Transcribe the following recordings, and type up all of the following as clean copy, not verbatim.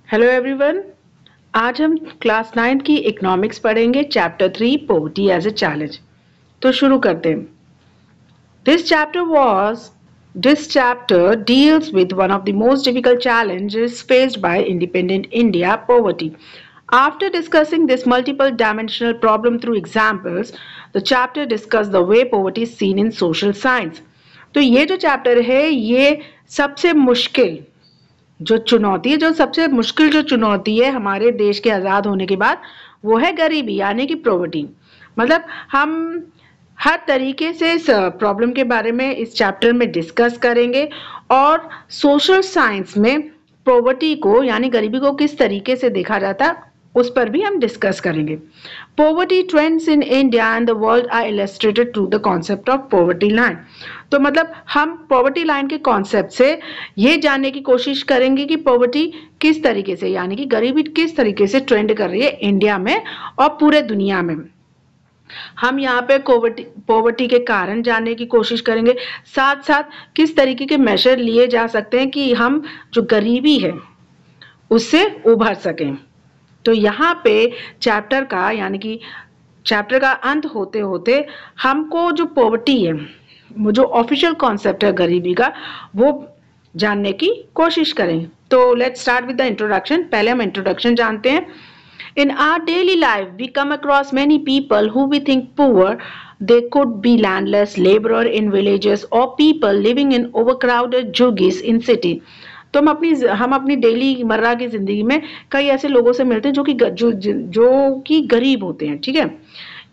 Hello everyone. आज हम class 9 की इकोनॉमिक्स पढ़ेंगे, chapter 3 poverty as a challenge. तो शुरू करते हैं। This chapter deals with one of the most difficult challenges faced by independent India, poverty. After discussing this multiple dimensional problem through examples, the chapter discussed the way poverty is seen in social science. तो ये जो chapter है ये सबसे मुश्किल जो चुनौती है, जो सबसे मुश्किल जो चुनौती है हमारे देश के आज़ाद होने के बाद, वो है गरीबी यानी कि पॉवर्टी। मतलब हम हर तरीके से इस प्रॉब्लम के बारे में इस चैप्टर में डिस्कस करेंगे और सोशल साइंस में पॉवर्टी को यानी गरीबी को किस तरीके से देखा जाता है उस पर भी हम डिस्कस करेंगे। Poverty trends in India and the world are illustrated through the concept of poverty line. तो मतलब हम पॉवर्टी लाइन के कॉन्सेप्ट से ये जानने की कोशिश करेंगे कि पॉवर्टी किस तरीके से यानी कि गरीबी किस तरीके से ट्रेंड कर रही है इंडिया में और पूरे दुनिया में। हम यहाँ पे पॉवर्टी के कारण जानने की कोशिश करेंगे, साथ साथ किस तरीके के मेजर लिए जा सकते हैं कि हम जो गरीबी है उससे उभर सकें। तो यहाँ पे चैप्टर का अंत होते होते हमको जो पॉवर्टी है, वो जो ऑफिशियल कॉन्सेप्ट है गरीबी का, वो जानने की कोशिश करें। तो let's start with the introduction. पहले हम इंट्रोडक्शन जानते हैं। In our daily life, we come across many people who we think poor. They could be landless, laborer in villages, or people living in overcrowded juggies in city. तो हम अपनी daily मर्रा की जिंदगी में कई ऐसे लोगों से मिलते हैं जो कि गरीब होते हैं। ठीक है,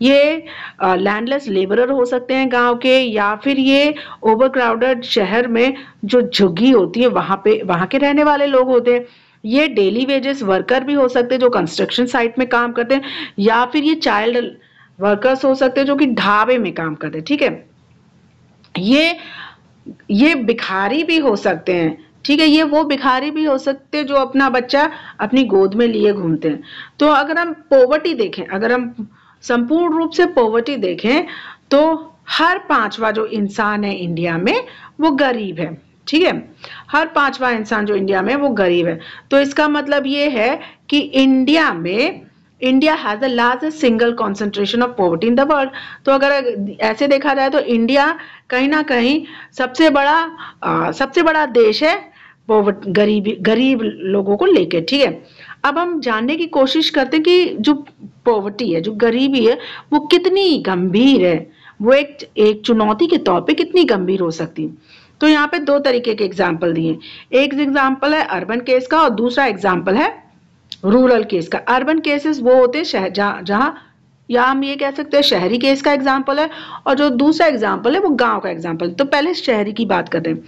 ये लैंडलेस लेबरर हो सकते हैं गांव के, या फिर ये ओवरक्राउडेड शहर में जो झुग्गी होती है वहां के रहने वाले लोग होते हैं। ये डेली वेजेस वर्कर भी हो सकते हैं जो कंस्ट्रक्शन साइट में काम करते हैं, या फिर ये चाइल्ड वर्कर्स हो सकते हैं जो कि ढाबे में काम करते हैं। ठीक है, ये भिखारी भी हो सकते हैं। ठीक है, ये वो भिखारी भी हो सकते हैं जो अपना बच्चा अपनी गोद में लिए घूमते हैं। तो अगर हम पॉवर्टी देखें, अगर हम संपूर्ण रूप से पॉवर्टी देखें, तो हर पांचवा जो इंसान है इंडिया में वो गरीब है। ठीक है, हर पांचवा इंसान जो इंडिया में वो गरीब है। तो इसका मतलब ये है कि India has the largest single concentration of poverty in the world. तो अगर ऐसे देखा जाए तो इंडिया कहीं ना कहीं सबसे बड़ा देश है गरीब लोगों को लेकर। ठीक है, अब हम जानने की कोशिश करते हैं कि जो पॉवर्टी है, जो गरीबी है, वो कितनी गंभीर है, वो एक चुनौती के तौर पे कितनी गंभीर हो सकती है। तो यहाँ पे दो तरीके के एग्जाम्पल दिए। एक एग्जाम्पल है अर्बन केस का और दूसरा एग्जाम्पल है रूरल केस का। अर्बन केसेस वो होते हैं जहाँ या हम ये कह सकते हैं शहरी केस का एग्जाम्पल है, और जो दूसरा एग्जाम्पल है वो गांव का एग्जाम्पल। तो पहले शहरी की बात करते हैं।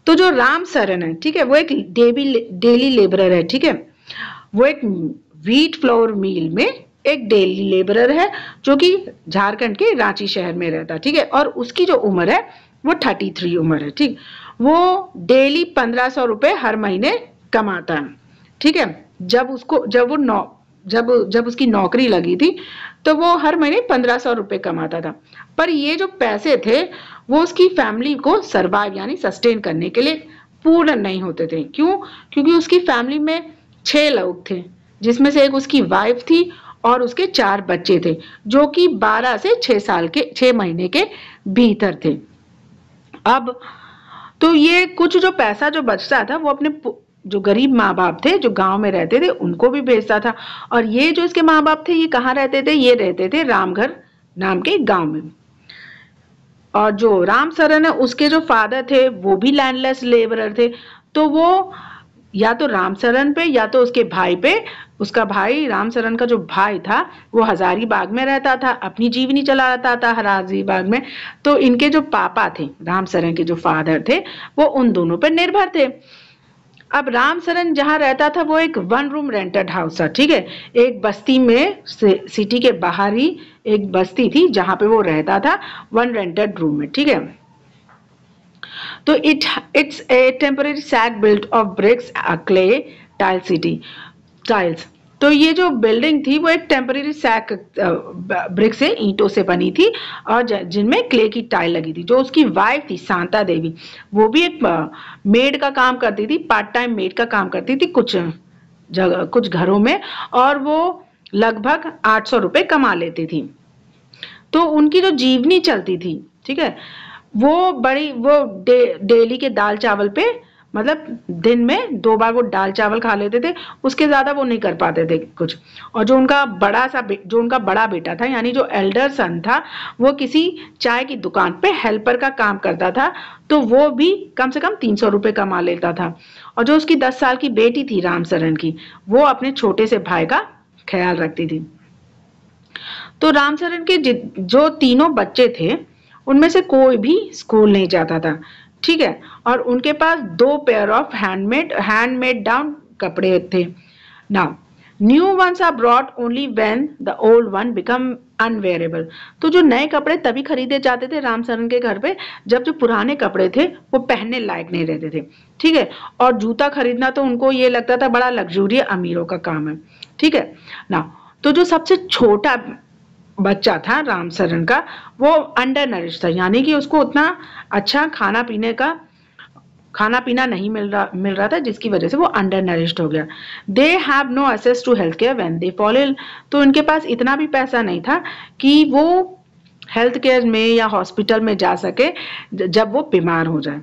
तो जो राम सरन है, ठीक है, वो एक डेली लेबरर है। ठीक है, वो एक व्हीट फ्लोर मिल में एक डेली लेबरर है जो कि झारखंड के रांची शहर में रहता है। ठीक है, और उसकी जो उम्र है वो 33 उम्र है। ठीक, वो डेली 1500 रुपए हर महीने कमाता है। ठीक है, जब उसकी नौकरी लगी थी तो वो हर महीने 1500 रुपए कमाता था। पर ये जो पैसे थे वो उसकी फैमिली को सर्वाइव यानी सस्टेन करने के लिए पूर्ण नहीं होते थे। क्यों? क्योंकि उसकी फैमिली में 6 लोग थे, जिसमें से एक उसकी वाइफ थी और उसके 4 बच्चे थे जो कि 12 से 6 महीने के भीतर थे। अब तो ये कुछ जो पैसा जो बचता था वो अपने जो गरीब माँ बाप थे जो गांव में रहते थे उनको भी भेजता था। और ये जो इसके माँ बाप थे ये कहाँ रहते थे? ये रहते थे रामघर नाम के गांव में। और जो राम सरन है उसके जो फादर थे वो भी लैंडलेस लेबरर थे। तो वो या तो राम सरन पे या तो उसके भाई पे, उसका भाई राम सरन का जो भाई था वो हजारीबाग में रहता था, अपनी जीवनी चलाता था हजारीबाग में। तो इनके जो पापा थे, राम सरन के जो फादर थे, वो उन दोनों पर निर्भर थे। अब राम सरन जहाँ रहता था वो एक 1 रूम रेंटेड हाउस था। ठीक है, एक बस्ती में, सिटी के बाहर ही एक बस्ती थी जहां पे वो रहता था 1 रेंटेड रूम में। ठीक है, तो it's a temporary shack built of bricks, clay, tiles. तो ये जो बिल्डिंग थी वो एक टेम्पररी सैक ब्रिक से, ईंटों से बनी थी और जिनमें क्ले की टाइल लगी थी। जो उसकी वाइफ थी शांता देवी, वो भी एक मेड का काम करती थी, पार्ट टाइम मेड का काम करती थी कुछ कुछ घरों में, और वो लगभग 800 रुपये कमा लेती थी। तो उनकी जो जीवनी चलती थी, ठीक है, वो डेली के दाल चावल पे, मतलब दिन में 2 बार वो दाल चावल खा लेते थे, उसके ज्यादा वो नहीं कर पाते थे कुछ। और जो उनका बड़ा बेटा था, यानी जो एल्डर सन था, वो किसी चाय की दुकान पे हेल्पर का काम करता था, तो वो भी कम से कम 300 रुपये कमा लेता था। और जो उसकी 10 साल की बेटी थी रामचरण की, वो अपने छोटे से भाई का ख्याल रखती थी। तो रामचरण के जो तीनों बच्चे थे, उनमें से कोई भी स्कूल नहीं जाता था, ठीक है, और उनके पास 2 पेयर ऑफ हैंडमेड डाउन कपड़े थे। Now new ones are brought only when the old one become unwearable. तो जो नए कपड़े तभी खरीदे जाते थे रामचरण के घर पे, जब जो पुराने कपड़े थे वो पहनने लायक नहीं रहते थे, ठीक है। और जूता खरीदना तो उनको ये लगता था बड़ा लग्जरी, अमीरों का काम है, ठीक है ना। तो जो सबसे छोटा बच्चा था रामचरण का, वो अंडर नरिश था, यानी कि उसको उतना अच्छा खाना पीना नहीं मिल रहा था, जिसकी वजह से वो अंडर नरिश्ड हो गया। They have no access to health care when they fall ill. तो उनके पास इतना भी पैसा नहीं था कि वो हेल्थ केयर में या हॉस्पिटल में जा सके जब वो बीमार हो जाए।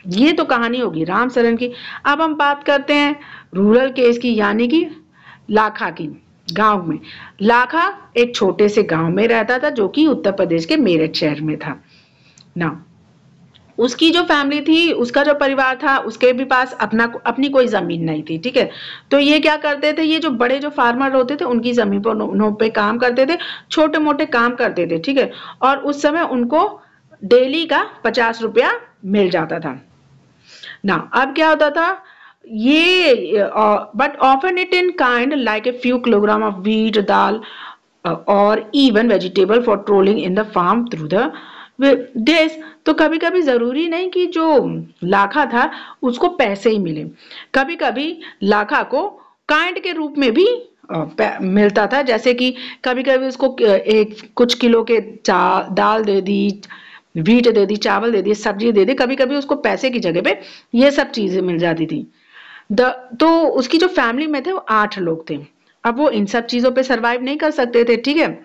ये तो कहानी होगी रामचरण की। अब हम बात करते हैं रूरल केस की, यानी कि लाखा की। गांव में लाखा एक छोटे से गांव में रहता था, जो कि उत्तर प्रदेश के मेरठ शहर में था ना। उसकी जो फैमिली थी, उसका जो परिवार था, उसके भी पास अपनी कोई जमीन नहीं थी, ठीक है। तो ये क्या करते थे, ये जो बड़े जो फार्मर होते थे, उनकी जमीन पे काम करते थे, छोटे मोटे काम करते थे, ठीक है। और उस समय उनको डेली का 50 रुपया मिल जाता था ना। अब क्या होता था, ये but often it in kind like a few kilogram of wheat, dal और even vegetable for toiling in the farm through the days. तो कभी कभी जरूरी नहीं कि जो लाखा था उसको पैसे ही मिले, कभी कभी लाखा को काइंड के रूप में भी मिलता था। जैसे कि कभी कभी उसको एक कुछ किलो के दाल दे दी, व्हीट दे दी, चावल दे दिए, सब्जी दे दी, कभी कभी उसको पैसे की जगह पे ये सब चीजें मिल जाती थी। तो उसकी जो फैमिली में थे वो 8 लोग थे। अब वो इन सब चीजों पे सरवाइव नहीं कर सकते थे, ठीक है।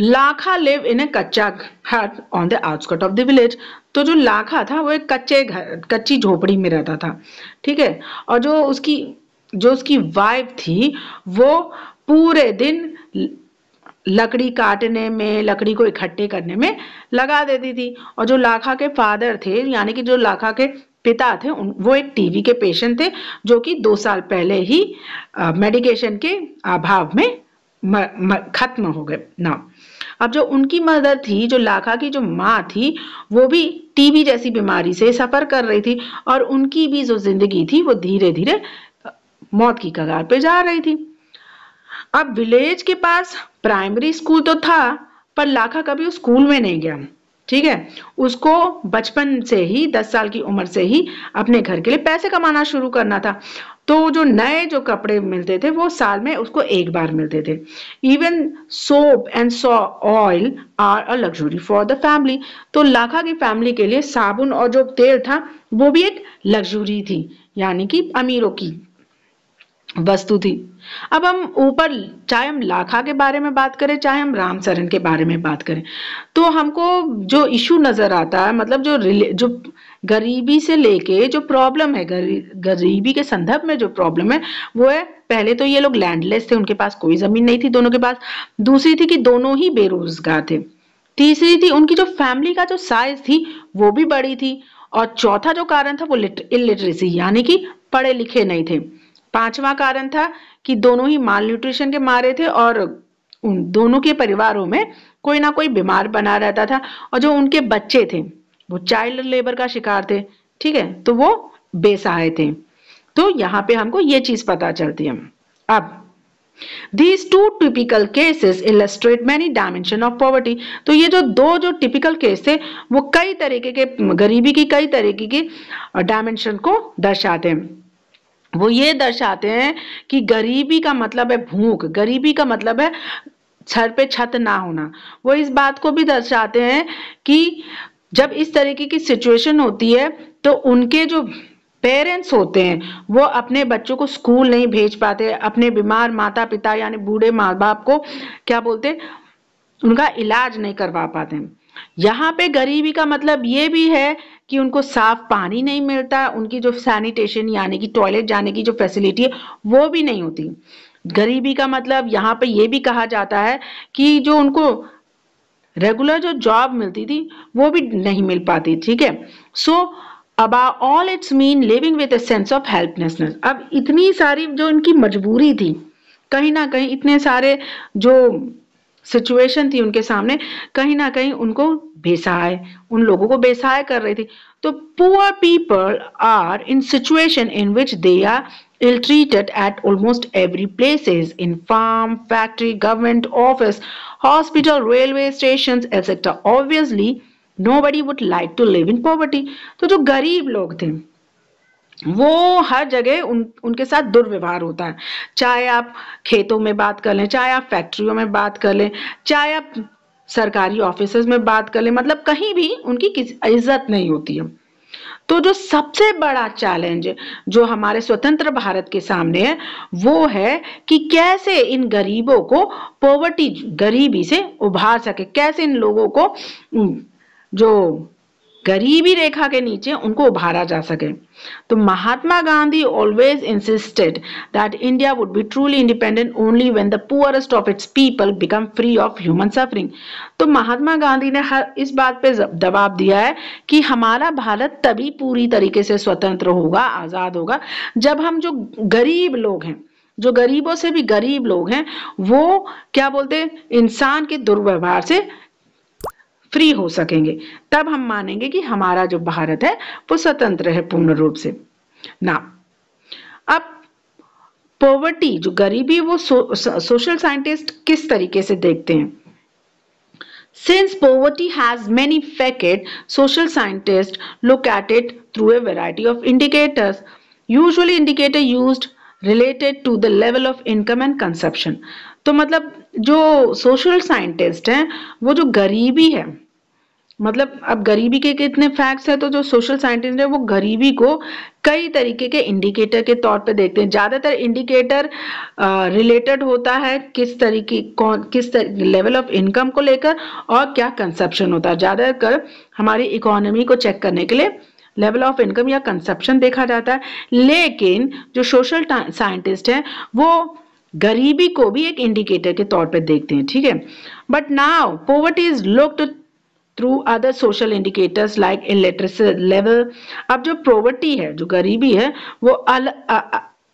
लाखा लिव इन ए कच्चा हट on the outskirt of the village. तो जो लाखा था वो एक कच्ची झोपड़ी में रहता था, ठीक है। और जो उसकी वाइफ थी, वो पूरे दिन लकड़ी काटने में, लकड़ी को इकट्ठे करने में लगा देती थी। और जो लाखा के फादर थे, यानी कि जो लाखा के पिता थे, वो एक टीबी के पेशेंट थे, जो कि 2 साल पहले ही मेडिकेशन के अभाव में खत्म हो गए ना। अब जो उनकी मदर थी, जो लाखा की जो माँ थी, वो भी टीबी जैसी बीमारी से सफर कर रही थी, और उनकी भी जो जिंदगी थी वो धीरे धीरे मौत की कगार पे जा रही थी। अब विलेज के पास प्राइमरी स्कूल तो था, पर लाखा कभी उस स्कूल में नहीं गया, ठीक है। उसको बचपन से ही 10 साल की उम्र से ही अपने घर के लिए पैसे कमाना शुरू करना था। तो जो नए जो कपड़े मिलते थे वो साल में उसको एक बार मिलते थे। Even soap and oil are a luxury for the family. तो लाखा की फैमिली के लिए साबुन और जो तेल था वो भी एक लग्जरी थी, यानी कि अमीरों की वस्तु थी। अब हम ऊपर, चाहे हम लाखा के बारे में बात करें, चाहे हम रामचरण के बारे में बात करें, तो हमको जो इशू नजर आता है, मतलब जो गरीबी से लेके जो प्रॉब्लम है, गरीबी के संदर्भ में जो प्रॉब्लम है, वो है पहले तो ये लोग लैंडलेस थे, उनके पास कोई जमीन नहीं थी दोनों के पास। दूसरी थी कि दोनों ही बेरोजगार थे। तीसरी थी उनकी जो फैमिली का जो साइज थी वो भी बड़ी थी। और चौथा जो कारण था वो इलिटरेसी, यानी कि पढ़े लिखे नहीं थे। पांचवा कारण था कि दोनों ही माल न्यूट्रिशन के मारे थे, और उन दोनों के परिवारों में कोई ना कोई बीमार बना रहता था। और जो उनके बच्चे थे वो चाइल्ड लेबर का शिकार थे, ठीक है, तो वो बेसहाय थे। तो यहाँ पे हमको ये चीज पता चलती है। अब These two typical cases illustrate many dimensions of poverty। तो ये जो टिपिकल केस थे वो कई तरीके के गरीबी की कई तरीके की डायमेंशन को दर्शाते हैं। वो ये दर्शाते हैं कि गरीबी का मतलब है भूख, गरीबी का मतलब है सर पे छत ना होना। वो इस बात को भी दर्शाते हैं कि जब इस तरीके की सिचुएशन होती है तो उनके जो पेरेंट्स होते हैं वो अपने बच्चों को स्कूल नहीं भेज पाते, अपने बीमार माता पिता यानी बूढ़े माँ बाप को क्या बोलते, उनका इलाज नहीं करवा पाते हैं। यहाँ पे गरीबी का मतलब ये भी है कि उनको साफ पानी नहीं मिलता, उनकी जो सैनिटेशन यानी कि टॉयलेट जाने की जो फैसिलिटी है वो भी नहीं होती। गरीबी का मतलब यहाँ पे ये भी कहा जाता है कि जो उनको रेगुलर जो जॉब मिलती थी वो भी नहीं मिल पाती, ठीक है। So about all it's mean living with a sense of helplessness. अब इतनी सारी जो इनकी मजबूरी थी, कहीं ना कहीं इतने सारे जो सिचुएशन थी उनके सामने, कहीं ना कहीं उनको बेसहाय, उन लोगों को बेसहाय कर रही थी। तो poor people are in situation in which they are ill treated at almost every places, in farm, factory, government office, hospital, railway stations, etc. Obviously nobody would like to live in poverty. तो जो गरीब लोग थे वो हर जगह उनके साथ दुर्व्यवहार होता है, चाहे आप खेतों में बात कर लें, चाहे आप फैक्ट्रियों में बात कर लें, चाहे आप सरकारी ऑफिसेज में बात कर लें, मतलब कहीं भी उनकी इज्जत नहीं होती है। तो जो सबसे बड़ा चैलेंज जो हमारे स्वतंत्र भारत के सामने है वो है कि कैसे इन गरीबों को पॉवर्टी, गरीबी से उभार सके, कैसे इन लोगों को जो गरीबी रेखा के नीचे उनको उभारा जा सके। तो Mahatma Gandhi always insisted that India would be truly independent only when the poorest of its people become free of human suffering. तो महात्मा गांधी ने हर इस बात पे दबाव दिया है कि हमारा भारत तभी पूरी तरीके से स्वतंत्र होगा, आजाद होगा, जब हम जो गरीब लोग हैं, जो गरीबों से भी गरीब लोग हैं, वो क्या बोलते हैं, इंसान के दुर्व्यवहार से फ्री हो सकेंगे, तब हम मानेंगे कि हमारा जो भारत है वो स्वतंत्र है पूर्ण रूप से ना। अब पॉवर्टी, जो गरीबी, वो सोशल साइंटिस्ट किस तरीके से देखते हैं? Since poverty has many facets, social scientists look at it through a variety of indicators. Usually indicator used related to the level of income and consumption. तो मतलब जो सोशल साइंटिस्ट हैं वो जो गरीबी है, मतलब अब गरीबी के कितने फैक्ट्स है, तो जो सोशल साइंटिस्ट है वो गरीबी को कई तरीके के इंडिकेटर के तौर पे देखते हैं। ज्यादातर इंडिकेटर रिलेटेड होता है किस तरीके, किस लेवल ऑफ इनकम को लेकर और क्या कंजप्शन होता है। ज्यादातर हमारी इकोनॉमी को चेक करने के लिए लेवल ऑफ इनकम या कंजप्शन देखा जाता है, लेकिन जो सोशल साइंटिस्ट है वो गरीबी को भी एक इंडिकेटर के तौर पे देखते हैं, ठीक है। But now poverty is looked through other social indicators like illiteracy level. अब जो पॉवर्टी है, जो गरीबी है, वो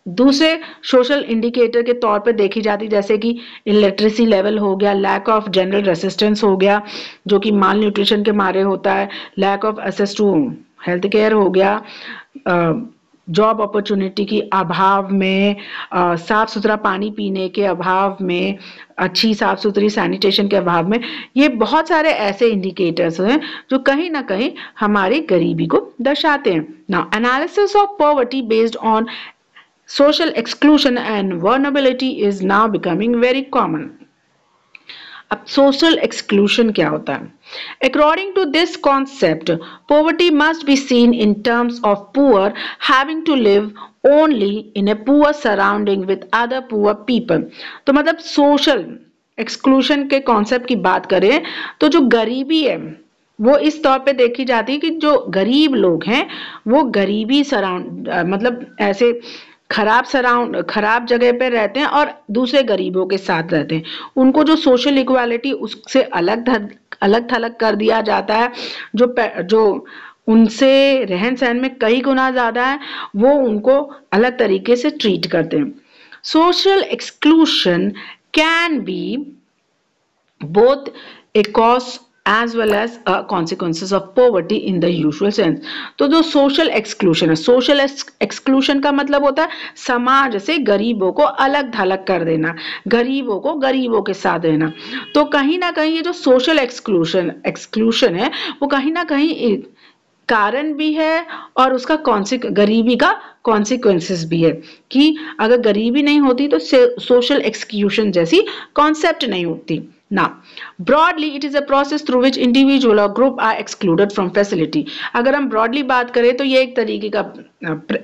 दूसरे सोशल इंडिकेटर के तौर पे देखी जाती, जैसे कि इलिटरेसी लेवल हो गया, लैक ऑफ जनरल रेसिस्टेंस हो गया जो कि माल न्यूट्रिशन के मारे होता है, lack of access to health care हो गया, जॉब अपॉर्चुनिटी की अभाव में, साफ सुथरा पानी पीने के अभाव में, अच्छी साफ सुथरी सैनिटेशन के अभाव में। ये बहुत सारे ऐसे इंडिकेटर्स हैं जो कहीं ना कहीं हमारी गरीबी को दर्शाते हैं। Now analysis of poverty based on social exclusion and vulnerability is now becoming very common. अब सोशल एक्सक्लूजन क्या होता है? According to this concept, poverty must be seen in terms of poor having to live only in a poor surrounding with other poor people. तो मतलब social exclusion के concept की बात करें तो जो गरीबी है वो इस तौर पे देखी जाती है कि जो गरीब लोग हैं वो गरीबी मतलब ऐसे खराब जगह पे रहते हैं और दूसरे गरीबों के साथ रहते हैं, उनको जो सोशल इक्वालिटी उससे अलग थलग कर दिया जाता है, जो उनसे रहन सहन में कई गुना ज्यादा है वो उनको अलग तरीके से ट्रीट करते हैं। Social exclusion can be both A cause as well as consequences of poverty in the usual sense. तो जो सोशल एक्सक्लूजन है, सोशल एक्सक्लूजन का मतलब होता है समाज से गरीबों को अलग थलग कर देना, गरीबों को गरीबों के साथ रहना। तो कहीं ना कहीं ये जो सोशल एक्सक्लूजन है वो कहीं ना कहीं कारण भी है और उसका गरीबी का कॉन्सिक्वेंसेस भी है कि अगर गरीबी नहीं होती तो सोशल एक्सक्लूजन जैसी कॉन्सेप्ट नहीं होती। Now, broadly, it is a process through which individual or group are excluded from facility. अगर हम broadly बात करें तो ये एक तरीके का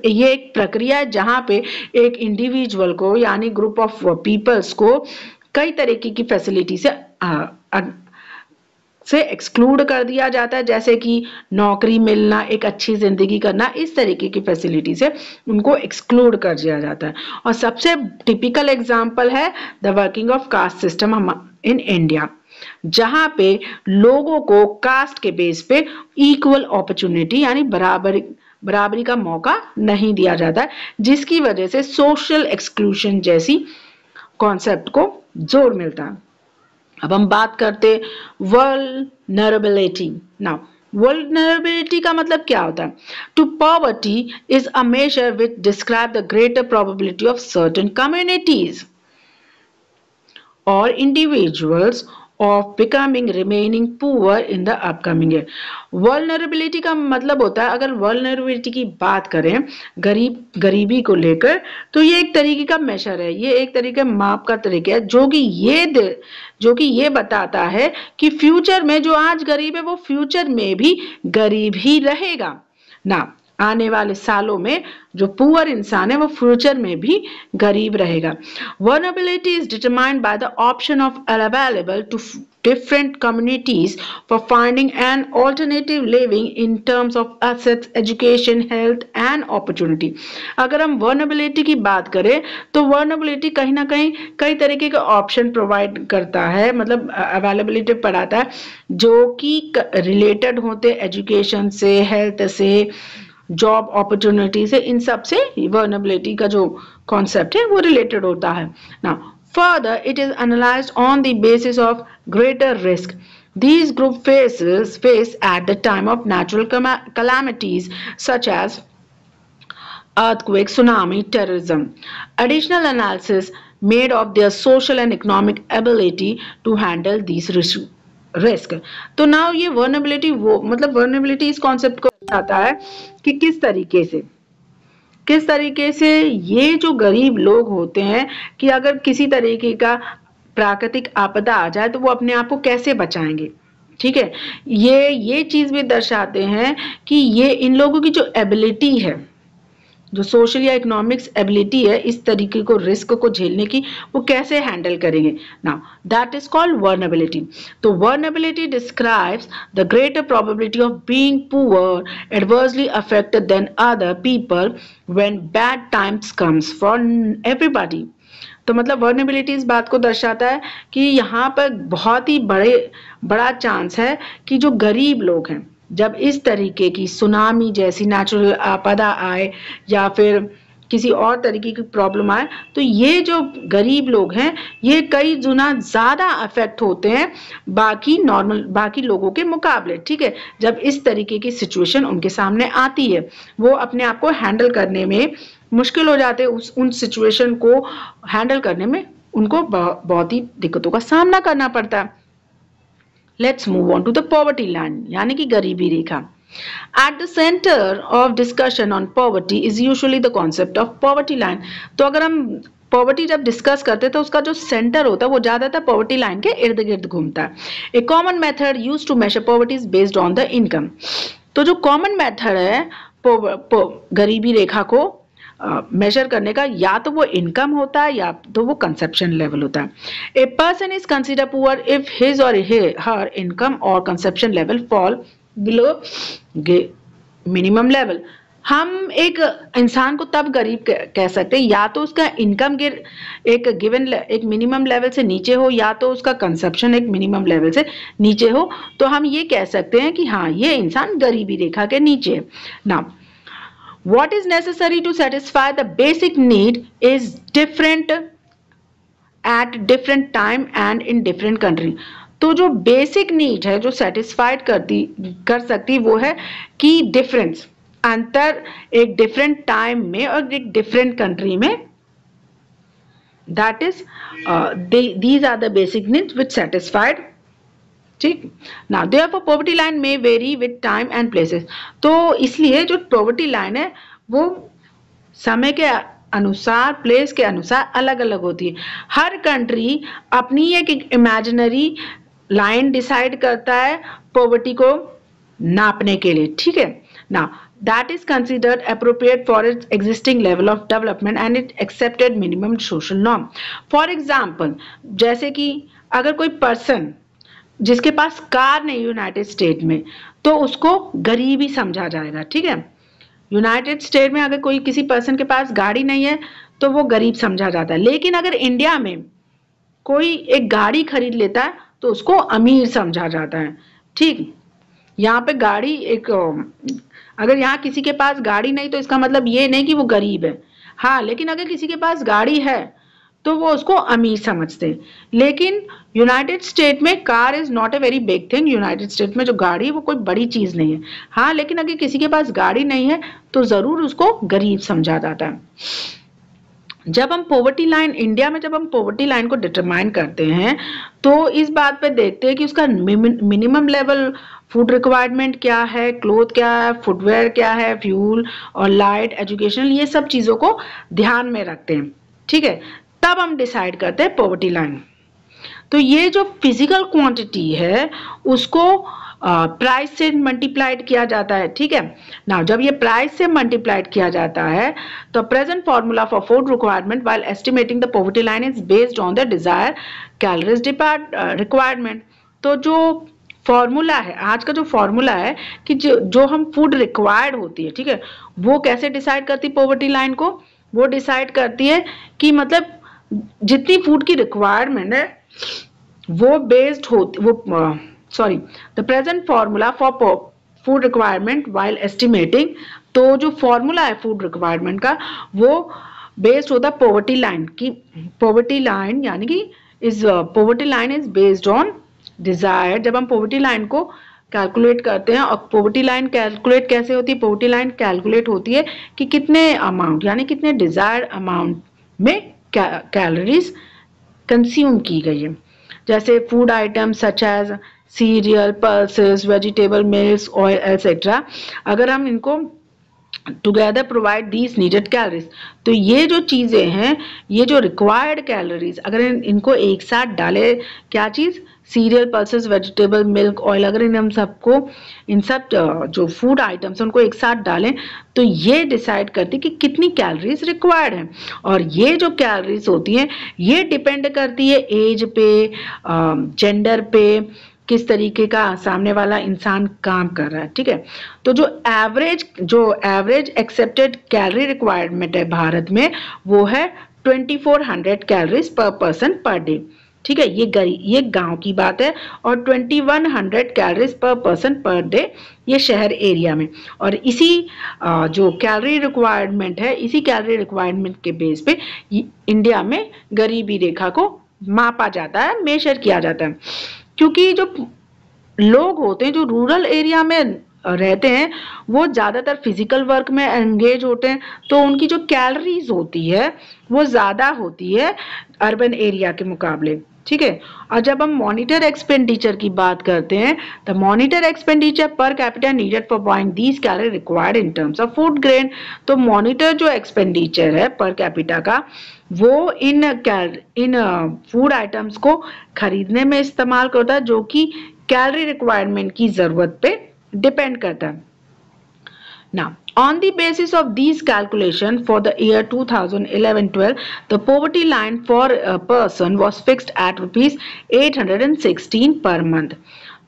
ये एक प्रक्रिया है जहां पे एक इंडिविजुअल को यानी ग्रुप ऑफ पीपल्स को कई तरीके की फैसिलिटी से एक्सक्लूड कर दिया जाता है, जैसे कि नौकरी मिलना, एक अच्छी जिंदगी करना, इस तरीके की फैसिलिटी से उनको एक्सक्लूड कर दिया जाता है। और सबसे टिपिकल एग्जांपल है the working of caste system in India, जहां पे लोगों को कास्ट के बेस पे इक्वल अपॉर्चुनिटी यानी बराबरी का मौका नहीं दिया जाता है, जिसकी वजह से सोशल एक्सक्लूजन जैसी कॉन्सेप्ट को जोर मिलता है। अब हम बात करते वल्नरेबिलिटी। नाउ वल्नरेबिलिटी का मतलब क्या होता है? To poverty is a major which describe the greater probability of certain communities और individuals of becoming remaining poor in the upcoming year. Vulnerability का मतलब होता है, अगर vulnerability की बात करें गरीबी को लेकर, तो ये एक तरीके का मेजर है, ये एक तरीके माप का तरीका है जो कि ये बताता है कि फ्यूचर में जो आज गरीब है वो फ्यूचर में भी गरीब ही रहेगा ना। आने वाले सालों में जो पुअर इंसान है वो फ्यूचर में भी गरीब रहेगा। Vulnerability is determined by the option of available to different communities for finding an alternative living in terms of assets, education, health and opportunity. अगर हम vulnerability की बात करें तो vulnerability कहीं ना कहीं कई तरीके के ऑप्शन प्रोवाइड करता है, मतलब अवेलेबिलिटी बढ़ाता है, जो कि रिलेटेड होते एजुकेशन से, हेल्थ से, जॉब अपॉर्चुनिटी से, इन सब से वल्नरेबिलिटी का जो कॉन्सेप्ट है वो रिलेटेड होता है ना। Further, it is analyzed on the basis of greater risk these group face at the time of natural calamities such as earthquake, tsunami, terrorism. Additional analysis made of their social and economic ability to handle these risk. तो now ये vulnerability मतलब vulnerability इस concept को बताता है कि किस तरीके से ये जो गरीब लोग होते हैं कि अगर किसी तरीके का प्राकृतिक आपदा आ जाए तो वो अपने आप को कैसे बचाएंगे। ठीक है, ये चीज भी दर्शाते हैं कि ये इन लोगों की जो एबिलिटी है, जो सोशल या इकोनॉमिक्स एबिलिटी है, इस तरीके को रिस्क को झेलने की, वो कैसे हैंडल करेंगे। Now that is called vulnerability. तो vulnerability describes the greater probability of being poor adversely affected than other people when bad times comes for everybody. तो मतलब वर्नेबिलिटी इस बात को दर्शाता है कि यहाँ पर बहुत ही बड़ा चांस है कि जो गरीब लोग हैं, जब इस तरीके की सुनामी जैसी नेचुरल आपदा आए या फिर किसी और तरीके की प्रॉब्लम आए, तो ये जो गरीब लोग हैं ये कई गुना ज्यादा अफेक्ट होते हैं बाकी लोगों के मुकाबले। ठीक है, जब इस तरीके की सिचुएशन उनके सामने आती है, वो अपने आप को हैंडल करने में मुश्किल हो जाते हैं, उन सिचुएशन को हैंडल करने में उनको बहुत ही दिक्कतों का सामना करना पड़ता है। Let's move on to the poverty line, यानी कि गरीबी रेखा। At the center of discussion on poverty is usually the concept of poverty line. तो अगर हम पॉवर्टी जब डिस्कस करते हैं तो उसका जो सेंटर होता है वो ज्यादातर पॉवर्टी लाइन के इर्द गिर्द घूमता है। A common method used to measure poverty is based on the income. तो जो कॉमन मेथड है गरीबी रेखा को मेजर करने का, या तो वो इनकम होता है या तो वो कंजप्शन लेवल होता है। A person is consider poor if his और हर इनकम और consumption level fall below minimum level. हम एक इंसान को तब गरीब कह सकते हैं या तो उसका इनकम एक मिनिमम लेवल से नीचे हो, या तो उसका कंजप्शन एक मिनिमम लेवल से नीचे हो, तो हम ये कह सकते हैं कि हाँ, ये इंसान गरीबी रेखा के नीचे है। Now what is necessary to satisfy the basic need is different at different time and in different country. तो जो बेसिक नीड है जो सेटिस्फाइड कर सकती वो है कि डिफरेंस, अंतर एक डिफरेंट टाइम में और एक डिफरेंट कंट्री में, that is these are the basic needs which satisfied. ठीक, नाउ देयरफॉर पॉवर्टी लाइन में vary with time and places. तो इसलिए जो पॉवर्टी लाइन है वो समय के अनुसार, प्लेस के अनुसार अलग अलग होती है। हर कंट्री अपनी एक इमेजिनरी लाइन डिसाइड करता है पॉवर्टी को नापने के लिए, ठीक है ना। That is considered appropriate for its existing level of development and it accepted minimum social norm. For example, जैसे कि अगर कोई पर्सन जिसके पास कार नहीं यूनाइटेड स्टेट में, तो उसको गरीब ही समझा जाएगा, ठीक है। यूनाइटेड स्टेट में अगर कोई किसी पर्सन के पास गाड़ी नहीं है तो वो गरीब समझा जाता है। लेकिन अगर इंडिया में कोई एक गाड़ी खरीद लेता है तो उसको अमीर समझा जाता है, ठीक। यहाँ पे गाड़ी एक, अगर यहाँ किसी के पास गाड़ी नहीं तो इसका मतलब ये नहीं कि वो गरीब है, हाँ, लेकिन अगर किसी के पास गाड़ी है तो वो उसको अमीर समझते हैं। लेकिन यूनाइटेड स्टेट में car is not a very big thing. United state में जो गाड़ी है वो कोई बड़ी चीज नहीं है, हाँ, लेकिन अगर किसी के पास गाड़ी नहीं है तो जरूर उसको गरीब समझा जाता है। जब हम पॉवर्टी लाइन, इंडिया में जब हम पॉवर्टी लाइन को डिटरमाइन करते हैं तो इस बात पे देखते हैं कि उसका मिनिमम लेवल फूड रिक्वायरमेंट क्या है, क्लोथ क्या है, फुटवेयर क्या है, फ्यूल और लाइट, एजुकेशन, ये सब चीजों को ध्यान में रखते हैं, ठीक है। तब हम डिसाइड करते हैं पॉवर्टी लाइन। तो ये जो फिजिकल क्वांटिटी है उसको प्राइस से मल्टीप्लाइड किया जाता है, ठीक है ना। जब ये प्राइस से मल्टीप्लाइड किया जाता है तो present formula for food requirement while estimating the poverty line is based on the desire calories requirement. तो जो फॉर्मूला है, आज का जो फॉर्मूला है कि जो हम फूड रिक्वायर्ड होती है, ठीक है, वो कैसे डिसाइड करती है पॉवर्टी लाइन को, वो डिसाइड करती है कि मतलब जितनी फूड की रिक्वायरमेंट है वो बेस्ड होती, वो sorry, the present formula for food requirement while estimating. तो जो फॉर्मूला है फूड रिक्वायरमेंट का वो बेस्ड होता है पॉवर्टी लाइन की। पॉवर्टी लाइन यानी कि is poverty line is based on desire. जब हम पॉवर्टी लाइन को कैलकुलेट करते हैं, और पॉवर्टी लाइन कैलकुलेट कैसे होती है, पॉवर्टी लाइन कैलकुलेट होती है कि कितने अमाउंट यानी कितने डिजायर अमाउंट में कैलोरीज कंज्यूम की गई है। जैसे food items such as cereal, pulses, vegetable, milk, oil etcetera, अगर हम इनको together provide these needed calories, तो ये जो चीजें हैं, ये जो रिक्वायर्ड कैलोरीज, अगर इनको एक साथ डाले, क्या चीज, serial, pulses, vegetable, milk, oil, अगर हम सबको, इन सब जो फूड आइटम्स उनको एक साथ डालें तो ये डिसाइड करती कि कितनी कैलोरीज रिक्वायर्ड है। और ये जो कैलोरीज होती हैं ये डिपेंड करती है एज पे, जेंडर पे, किस तरीके का सामने वाला इंसान काम कर रहा है, ठीक है। तो जो एवरेज एक्सेप्टेड कैलोरी रिक्वायरमेंट है भारत में वो है 2400 कैलोरीज पर पर्सन पर डे, ठीक है। ये गांव की बात है। और 2100 कैलोरीज पर पर्सन पर डे ये शहर एरिया में। और इसी जो कैलोरी रिक्वायरमेंट है, इसी कैलोरी रिक्वायरमेंट के बेस पे इंडिया में गरीबी रेखा को मापा जाता है, मेजर किया जाता है। क्योंकि जो लोग होते हैं जो रूरल एरिया में रहते हैं वो ज़्यादातर फिजिकल वर्क में एंगेज होते हैं, तो उनकी जो कैलोरीज होती है वो ज़्यादा होती है अर्बन एरिया के मुकाबले, ठीक है। और जब हम मॉनिटर एक्सपेंडिचर की बात करते हैं तो monitor expenditure per capita needed for buying these calorie required in terms of food grain. तो मॉनिटर जो एक्सपेंडिचर है पर कैपिटा का वो इन फूड आइटम्स को खरीदने में इस्तेमाल करता है जो कि कैलोरी रिक्वायरमेंट की जरूरत पे डिपेंड करता है। Now, on the basis of these calculations for the year 2011-12, the poverty line for a person was fixed at rupees 816 per month.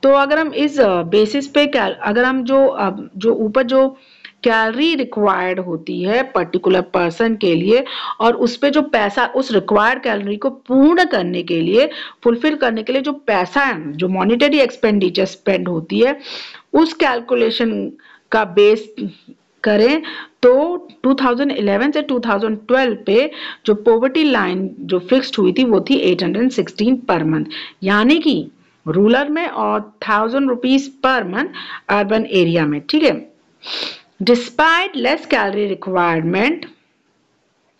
तो अगर हम इस बेसिस पे अगर हम जो ऊपर जो कैलोरी रिक्वायर्ड होती है पर्टिकुलर पर्सन के लिए और उस पे जो पैसा उस रिक्वायर्ड कैलोरी को पूर्ण करने के लिए, फुलफिल करने के लिए जो पैसा है, जो मॉनिटरी एक्सपेंडिचर स्पेंड होती है, उस कैलकुलेशन का बेस करें तो 2011 से 2012 पे जो पॉवर्टी लाइन जो फिक्स्ड हुई थी वो थी 816 पर मंथ, यानी कि रूरल में और 1000 rupees per month urban area में, ठीक है। डिस्पाइट लेस कैलोरी रिक्वायरमेंट,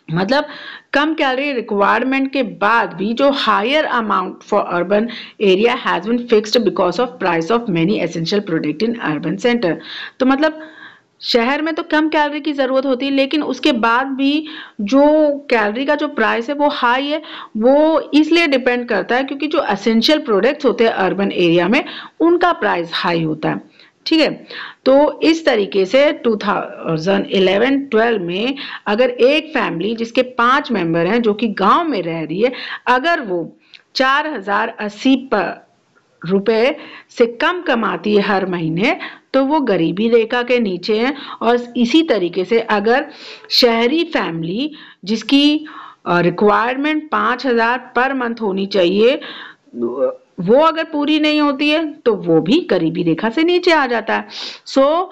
मतलब कम कैलोरी रिक्वायरमेंट के बाद भी जो higher amount for urban area has been fixed because of price of many essential product in urban centre. तो मतलब शहर में तो कम कैलोरी की ज़रूरत होती है, लेकिन उसके बाद भी जो कैलोरी का जो प्राइस है वो हाई है। वो इसलिए डिपेंड करता है क्योंकि जो एसेंशियल प्रोडक्ट्स होते हैं अर्बन एरिया में उनका प्राइस हाई होता है। ठीक है, तो इस तरीके से 2011-12 में अगर एक फैमिली जिसके 5 मेंबर हैं जो कि गांव में रह रही है, अगर वो 4080 रुपए से कम कमाती है हर महीने, तो वो गरीबी रेखा के नीचे है। और इसी तरीके से अगर शहरी फैमिली जिसकी रिक्वायरमेंट 5000 पर मंथ होनी चाहिए, वो अगर पूरी नहीं होती है तो वो भी गरीबी रेखा से नीचे आ जाता है। सो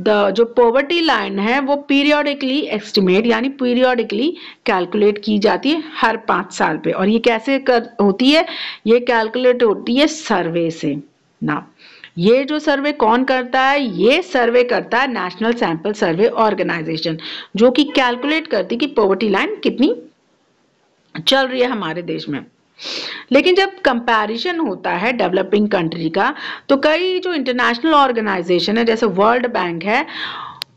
जो पॉवर्टी लाइन है वो पीरियोडिकली एस्टिमेट यानी पीरियोडिकली कैलकुलेट की जाती है हर 5 साल पे। और ये कैसे होती है? ये कैलकुलेट होती है सर्वे से ना। ये जो सर्वे कौन करता है? ये सर्वे करता है नेशनल सैंपल सर्वे ऑर्गेनाइजेशन, जो कि कैलकुलेट करती है कि पॉवर्टी लाइन कितनी चल रही है हमारे देश में। लेकिन जब कंपैरिजन होता है डेवलपिंग कंट्री का, तो कई जो इंटरनेशनल ऑर्गेनाइजेशन है जैसे वर्ल्ड बैंक है,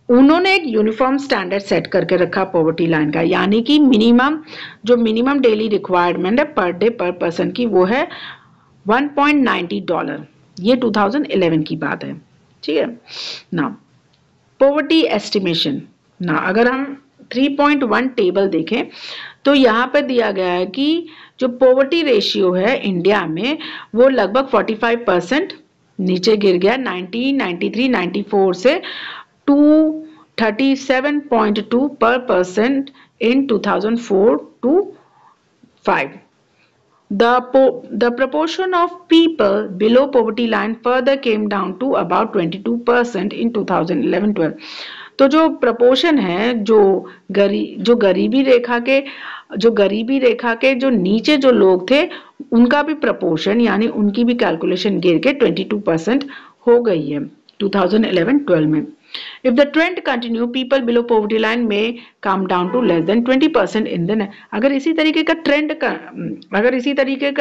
उन्होंने एक यूनिफॉर्म स्टैंडर्ड सेट करके रखा पॉवर्टी लाइन का, यानी कि मिनिमम डेली रिक्वायरमेंट है पर डे पर पर्सन की, वो है $1.90। ये 2011 की बात है। ठीक है ना। पॉवर्टी एस्टिमेशन ना, अगर हम 3.1 टेबल देखें तो यहाँ पर दिया गया है कि जो पॉवर्टी रेशियो है इंडिया में वो लगभग 45% नीचे गिर गया 1993-94 से 237.2 पर percent in 2004-5। The proportion of people below poverty line further came down to about 22% in 2011-12। तो जो प्रपोर्शन है जो गरीबी रेखा के जो नीचे जो लोग थे उनका भी प्रपोर्शन यानी उनकी भी कैलकुलेशन गिर के 22% हो गई है 2011-12 में। If the trend continue, people below poverty line may come down to less than 20% in the अगर इसी तरीके का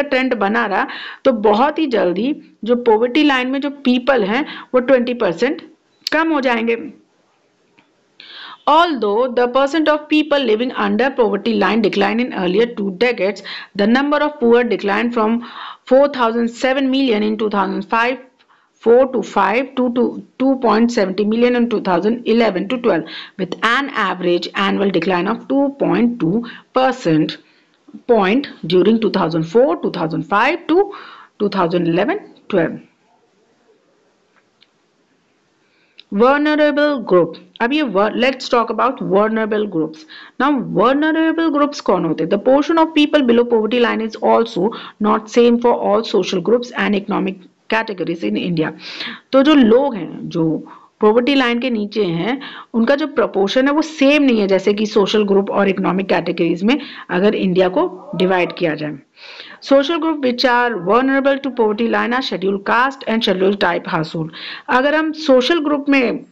ट्रेंड बना रहा तो बहुत ही जल्दी जो पॉवर्टी लाइन में जो पीपल हैं वो 20% कम हो जाएंगे। Although the percent of people living under poverty line declined in earlier 2 decades, the number of poor declined from 4,007 million in 2005 to 2.70 million in 2011-12, with an average annual decline of 2.2% point during 2004, 2005 to 2011-12. Vulnerable group. अब ये let's talk about vulnerable groups. Now vulnerable groups कौन होते हैं? The portion of people below poverty line is also not same for all social groups and economic categories in India. तो जो लोग हैं जो पॉवर्टी लाइन के नीचे हैं उनका जो प्रपोर्शन है वो सेम नहीं है जैसे कि सोशल ग्रुप और इकोनॉमिक कैटेगरीज में अगर इंडिया को डिवाइड किया जाए। Social group which are vulnerable to poverty line are schedule caste and schedule type household. अगर हम सोशल ग्रुप में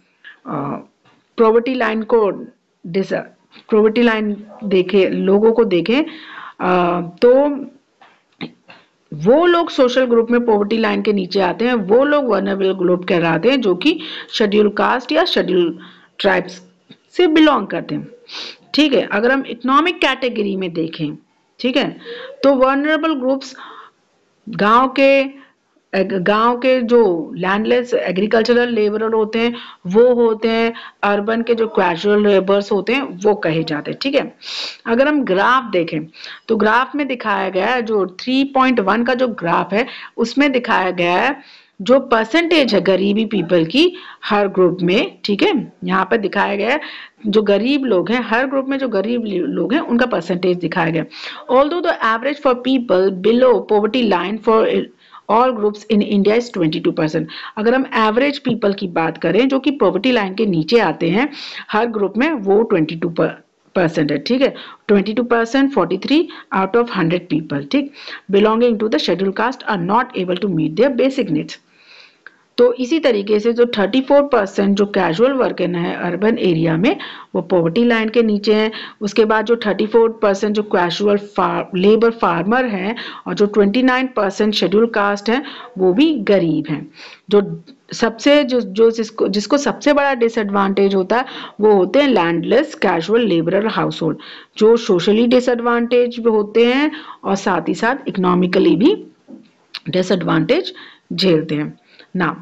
पॉवर्टी लाइन देखें, लोगों को देखें तो वो लोग सोशल ग्रुप में पॉवर्टी लाइन के नीचे आते हैं, वो लोग वल्नरेबल ग्रुप कहलाते हैं जो कि शेड्यूल कास्ट या शेड्यूल ट्राइब्स से बिलोंग करते हैं। ठीक है, अगर हम इकोनॉमिक कैटेगरी में देखें, ठीक है, तो वल्नरेबल ग्रुप्स गांव के जो लैंडलेस एग्रीकल्चरल लेबरर होते हैं वो होते हैं, अर्बन के जो कैजुअल लेबर्स होते हैं वो कहे जाते हैं। ठीक है, अगर हम ग्राफ देखें तो ग्राफ में दिखाया गया है जो 3.1 का जो ग्राफ है उसमें दिखाया गया है जो परसेंटेज है गरीबी पीपल की हर ग्रुप में। ठीक है, यहाँ पर दिखाया गया है जो गरीब लोग हैं, हर ग्रुप में जो गरीब लोग हैं उनका परसेंटेज दिखाया गया। Although the average for people below poverty line for all groups in India is 22%। अगर हम एवरेज पीपल की बात करें जो कि पॉवर्टी लाइन के नीचे आते हैं हर ग्रुप में, वो 22% है। ठीक है, 22%, 43 आउट ऑफ 100 पीपल, ठीक, belonging to the schedule caste are not able to meet their basic needs. तो इसी तरीके से जो 34% जो कैजुअल वर्कर है अर्बन एरिया में वो पॉवर्टी लाइन के नीचे हैं। उसके बाद जो 34% जो कैजुअल लेबर फार्मर हैं और जो 29% शेड्यूल कास्ट हैं वो भी गरीब हैं। जो सबसे जो जिसको सबसे बड़ा डिसएडवांटेज होता है वो होते हैं landless casual labourer house hold, जो सोशली डिसएडवांटेज होते हैं और साथ ही साथ इकोनॉमिकली भी डिसएडवांटेज झेलते हैं. Now,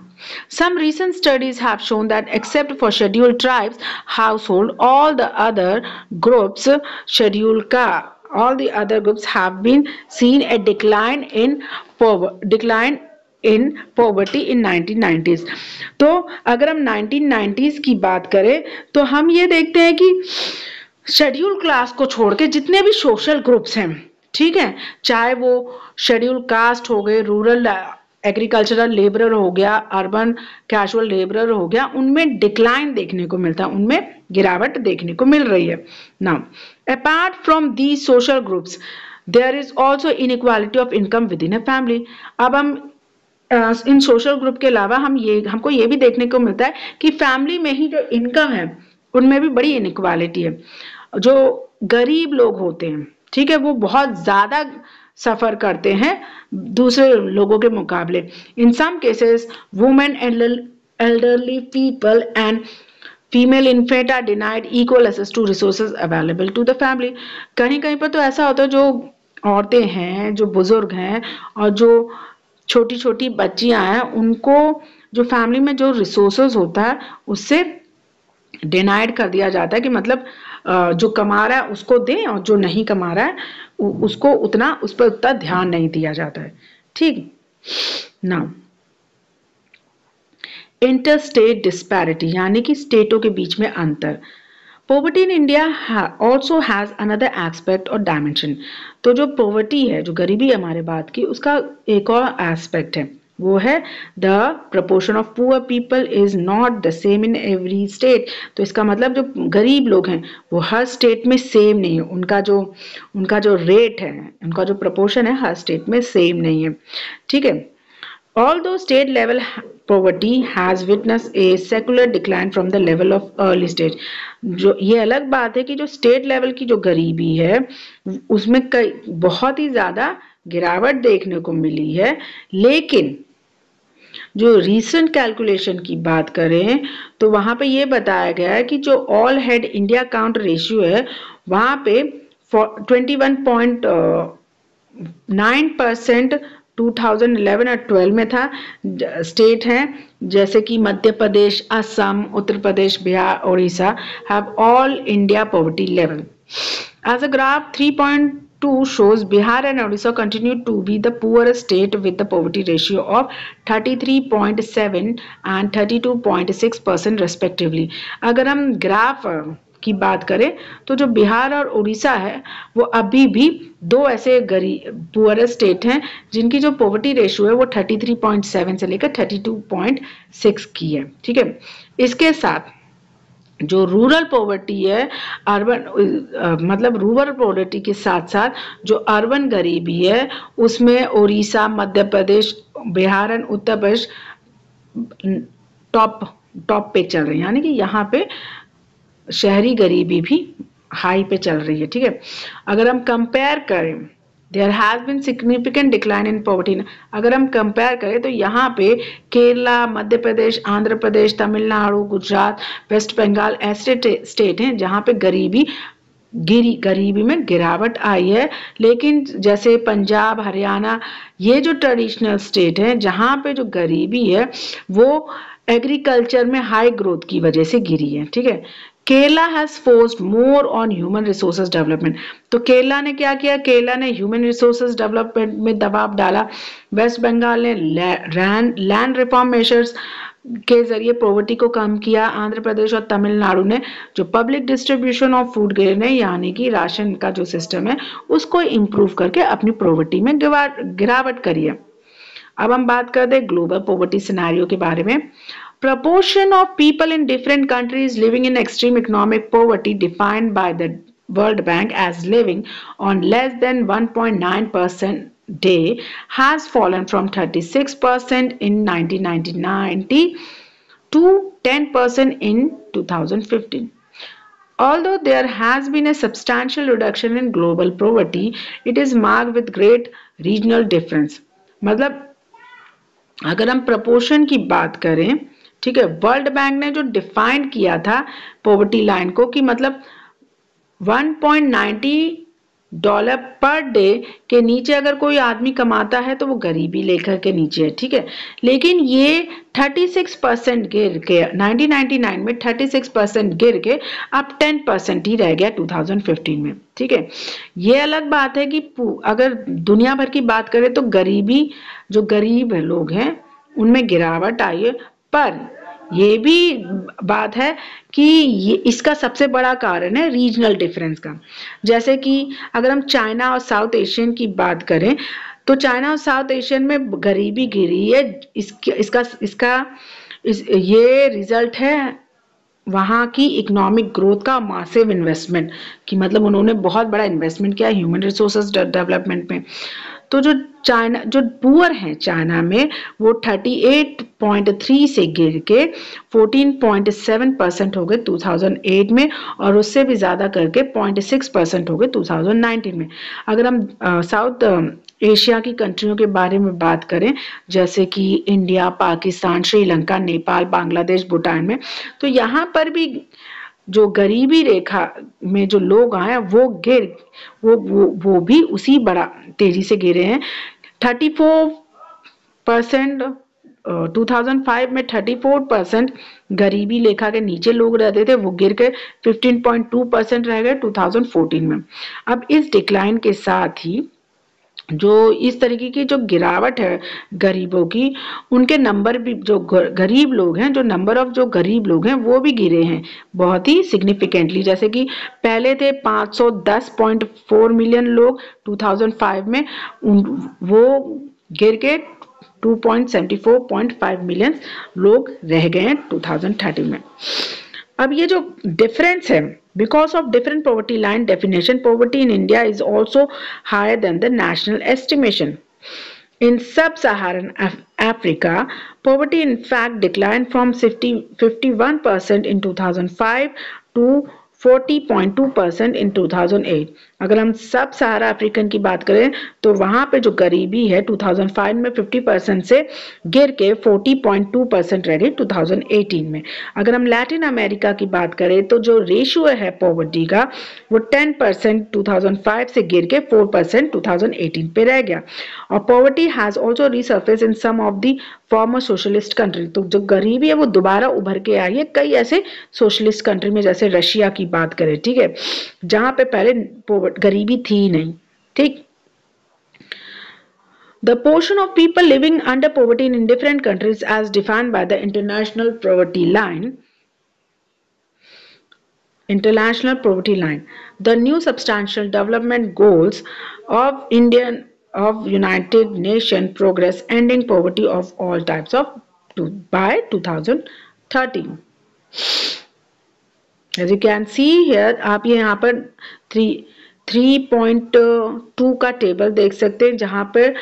some recent studies have shown that except for scheduled tribes household, all the other groups, all the other groups have been seen a decline in poverty in 1990s. तो अगर हम 1990s की बात करें तो हम ये देखते हैं कि शेड्यूल क्लास को छोड़ के जितने भी सोशल ग्रुप्स हैं, ठीक है, चाहे वो शेड्यूल कास्ट हो गए, रूरल एग्रीकल्चरल लेबरर हो गया, अर्बन कैजुअल लेबरर हो गया, उनमें डिक्लाइन देखने को मिलता है, उनमें गिरावट देखने को मिल रही है. Now apart from the social groups there is also inequality of income within a family. अब हम इन सोशल ग्रुप के अलावा हमको ये भी देखने को मिलता है कि फैमिली में ही जो इनकम है उनमें भी बड़ी इनइक्वालिटी है. जो गरीब लोग होते हैं, ठीक है, वो बहुत ज्यादा सफर करते हैं दूसरे लोगों के मुकाबले. In some cases women, elderly people and female infant are denied equal access to resources available to the family. कहीं कहीं पर तो ऐसा होता है जो औरतें हैं, जो बुजुर्ग हैं और जो छोटी छोटी बच्चियां हैं, उनको जो फैमिली में जो रिसोर्सेज होता है उससे डिनाइड कर दिया जाता है कि मतलब जो कमा रहा है उसको दें और जो नहीं कमा रहा है उसको उस पर उतना ध्यान नहीं दिया जाता है. ठीक. नाउ इंटरस्टेट डिस्पैरिटी यानी कि स्टेटों के बीच में अंतर. Poverty in India also has another aspect और डायमेंशन. तो जो पॉवर्टी है, जो गरीबी है हमारे बात की, उसका एक और एस्पेक्ट है, वो है the proportion of poor people is not the same in every state. तो इसका मतलब जो गरीब लोग हैं वो हर स्टेट में सेम नहीं है, उनका जो रेट है, उनका जो प्रपोर्शन है हर स्टेट में सेम नहीं है. ठीक है. Although state level poverty has witnessed a secular decline from the level of early stage. जो ये अलग बात है कि जो स्टेट लेवल की जो गरीबी है उसमें बहुत ही ज्यादा गिरावट देखने को मिली है, लेकिन जो रीसेंट कैलकुलेशन की बात करें तो वहां पे ये बताया गया है कि जो all head India count ratio है वहां पे 21.9% 2011 और 12 में था. स्टेट हैं जैसे कि Madhya Pradesh, Assam, Uttar Pradesh, Bihar, Orissa have all India poverty level. As a graph 3.2 shows Bihar and Odisha continue to be the poorest state with the poverty ratio of 33.7 and 32.6% respectively. अगर हम ग्राफ की बात करें तो जो बिहार और उड़ीसा है वो अभी भी दो ऐसे पुअरेस्ट स्टेट हैं जिनकी जो पॉवर्टी रेशियो है वो 33.7 से लेकर 32.6 की है. ठीक है. इसके साथ जो रूरल पॉवर्टी है, मतलब रूरल पॉवर्टी के साथ साथ जो अर्बन गरीबी है उसमें उड़ीसा, मध्य प्रदेश, बिहार और उत्तर प्रदेश टॉप पे चल रहे हैं, यानी कि यहाँ पे शहरी गरीबी भी हाई पे चल रही है. ठीक है. अगर हम कंपेयर करें, there has been significant decline in poverty. अगर हम कंपेयर करें तो यहाँ पे केरला, मध्य प्रदेश, आंध्र प्रदेश, तमिलनाडु, गुजरात, वेस्ट बंगाल ऐसे स्टेट हैं जहाँ पे गरीबी में गिरावट आई है. लेकिन जैसे पंजाब, हरियाणा, ये जो ट्रेडिशनल स्टेट हैं जहाँ पे जो गरीबी है वो एग्रीकल्चर में हाई ग्रोथ की वजह से गिरी है. ठीक है. Kerala has forced more on human resources development. तो केरला ने क्या किया? केरला ने ह्यूमन रिसोर्सेज डेवलपमेंट में दबाव डाला. वेस्ट बंगाल ने लैंड रिफॉर्म मेजर्स के जरिए पॉवर्टी को कम किया. आंध्र प्रदेश और तमिलनाडु ने जो public distribution of food grain है यानी कि राशन का जो सिस्टम है उसको इम्प्रूव करके अपनी पॉवर्टी में गिरावट करी है. अब हम बात करते हैं ग्लोबल पॉवर्टी सिनेरियो के बारे में. Proportion of people in different countries living in extreme economic poverty defined by the World Bank as living on less than 1.9% day has fallen from 36% in 1990 to 10% in 2015. Although there has been a substantial reduction in global poverty, it is marked with great regional difference. मतलब अगर हम proportion की बात करें, ठीक है, world bank ने जो डिफाइन किया था पॉवर्टी लाइन को कि मतलब 1.90 डॉलर पर डे के नीचे अगर कोई आदमी कमाता है तो वो गरीबी रेखा के नीचे है, ठीक है। लेकिन ये 36% गिर के 1999 में 36% गिर के अब 10% ही रह गया 2015 में, ठीक है। ये अलग बात है कि अगर दुनिया भर की बात करें तो गरीबी, जो गरीब लोग हैं उनमें गिरावट आई है, पर ये भी बात है कि ये इसका सबसे बड़ा कारण है रीजनल डिफरेंस का। जैसे कि अगर हम चाइना और साउथ एशियन की बात करें तो चाइना और साउथ एशियन में गरीबी गिरी है, ये रिजल्ट है वहाँ की इकोनॉमिक ग्रोथ का, मासिव इन्वेस्टमेंट की, मतलब उन्होंने बहुत बड़ा इन्वेस्टमेंट किया ह्यूमन रिसोर्सेज डेवलपमेंट में। तो जो चाइना, जो पुअर हैं चाइना में, वो 38.3 से गिर के 14.7% हो गए 2008 में, और उससे भी ज़्यादा करके 0.6% हो गए 2019 में। अगर हम साउथ एशिया की कंट्रियों के बारे में बात करें, जैसे कि इंडिया, पाकिस्तान, श्रीलंका, नेपाल, बांग्लादेश, भूटान में, तो यहाँ पर भी जो गरीबी रेखा में जो लोग आए वो भी उसी बड़ा तेजी से गिरे हैं। 34% 2005 में 34% गरीबी रेखा के नीचे लोग रहते थे, वो गिर के 15.2% रह गए 2014 में। अब इस डिक्लाइन के साथ ही जो इस तरीके की जो गिरावट है गरीबों की, उनके नंबर भी, जो गरीब लोग हैं, जो नंबर ऑफ जो गरीब लोग हैं वो भी गिरे हैं बहुत ही सिग्निफिकेंटली। जैसे कि पहले थे 510.4 मिलियन लोग 2005 में, वो गिर के 274.5 मिलियन लोग रह गए हैं 2030 में। अब ये जो डिफरेंस है, because of different poverty line definition, poverty in India is also higher than the national estimation. In sub-Saharan Africa, poverty in fact declined from 51% in 2005 to 40.2% in 2008. अगर हम सब सहारा अफ्रीकन की बात करें तो वहां पे जो गरीबी है 2005 में 50% से गिर के 40.2% रह गई 2018 में। अगर हम लैटिन अमेरिका की बात करें तो जो रेशियो है पॉवर्टी का वो 10% 2005 से गिर के 4% 2018 पे रह गया। और poverty has also resurface in some of the former socialist country, तो जो गरीबी है वो दोबारा उभर के आई है कई ऐसे सोशलिस्ट कंट्री में, जैसे रशिया की बात करें, ठीक है, जहां पे पहले गरीबी थी ही नहीं, ठीक। The portion of people living under poverty in different countries as defined by the International Poverty Line, the new substantial development goals of United Nations progress ending poverty of all types by 2030. As you can see here, आप ये यहाँ पर 3.2 का table देख सकते हैं जहाँ पर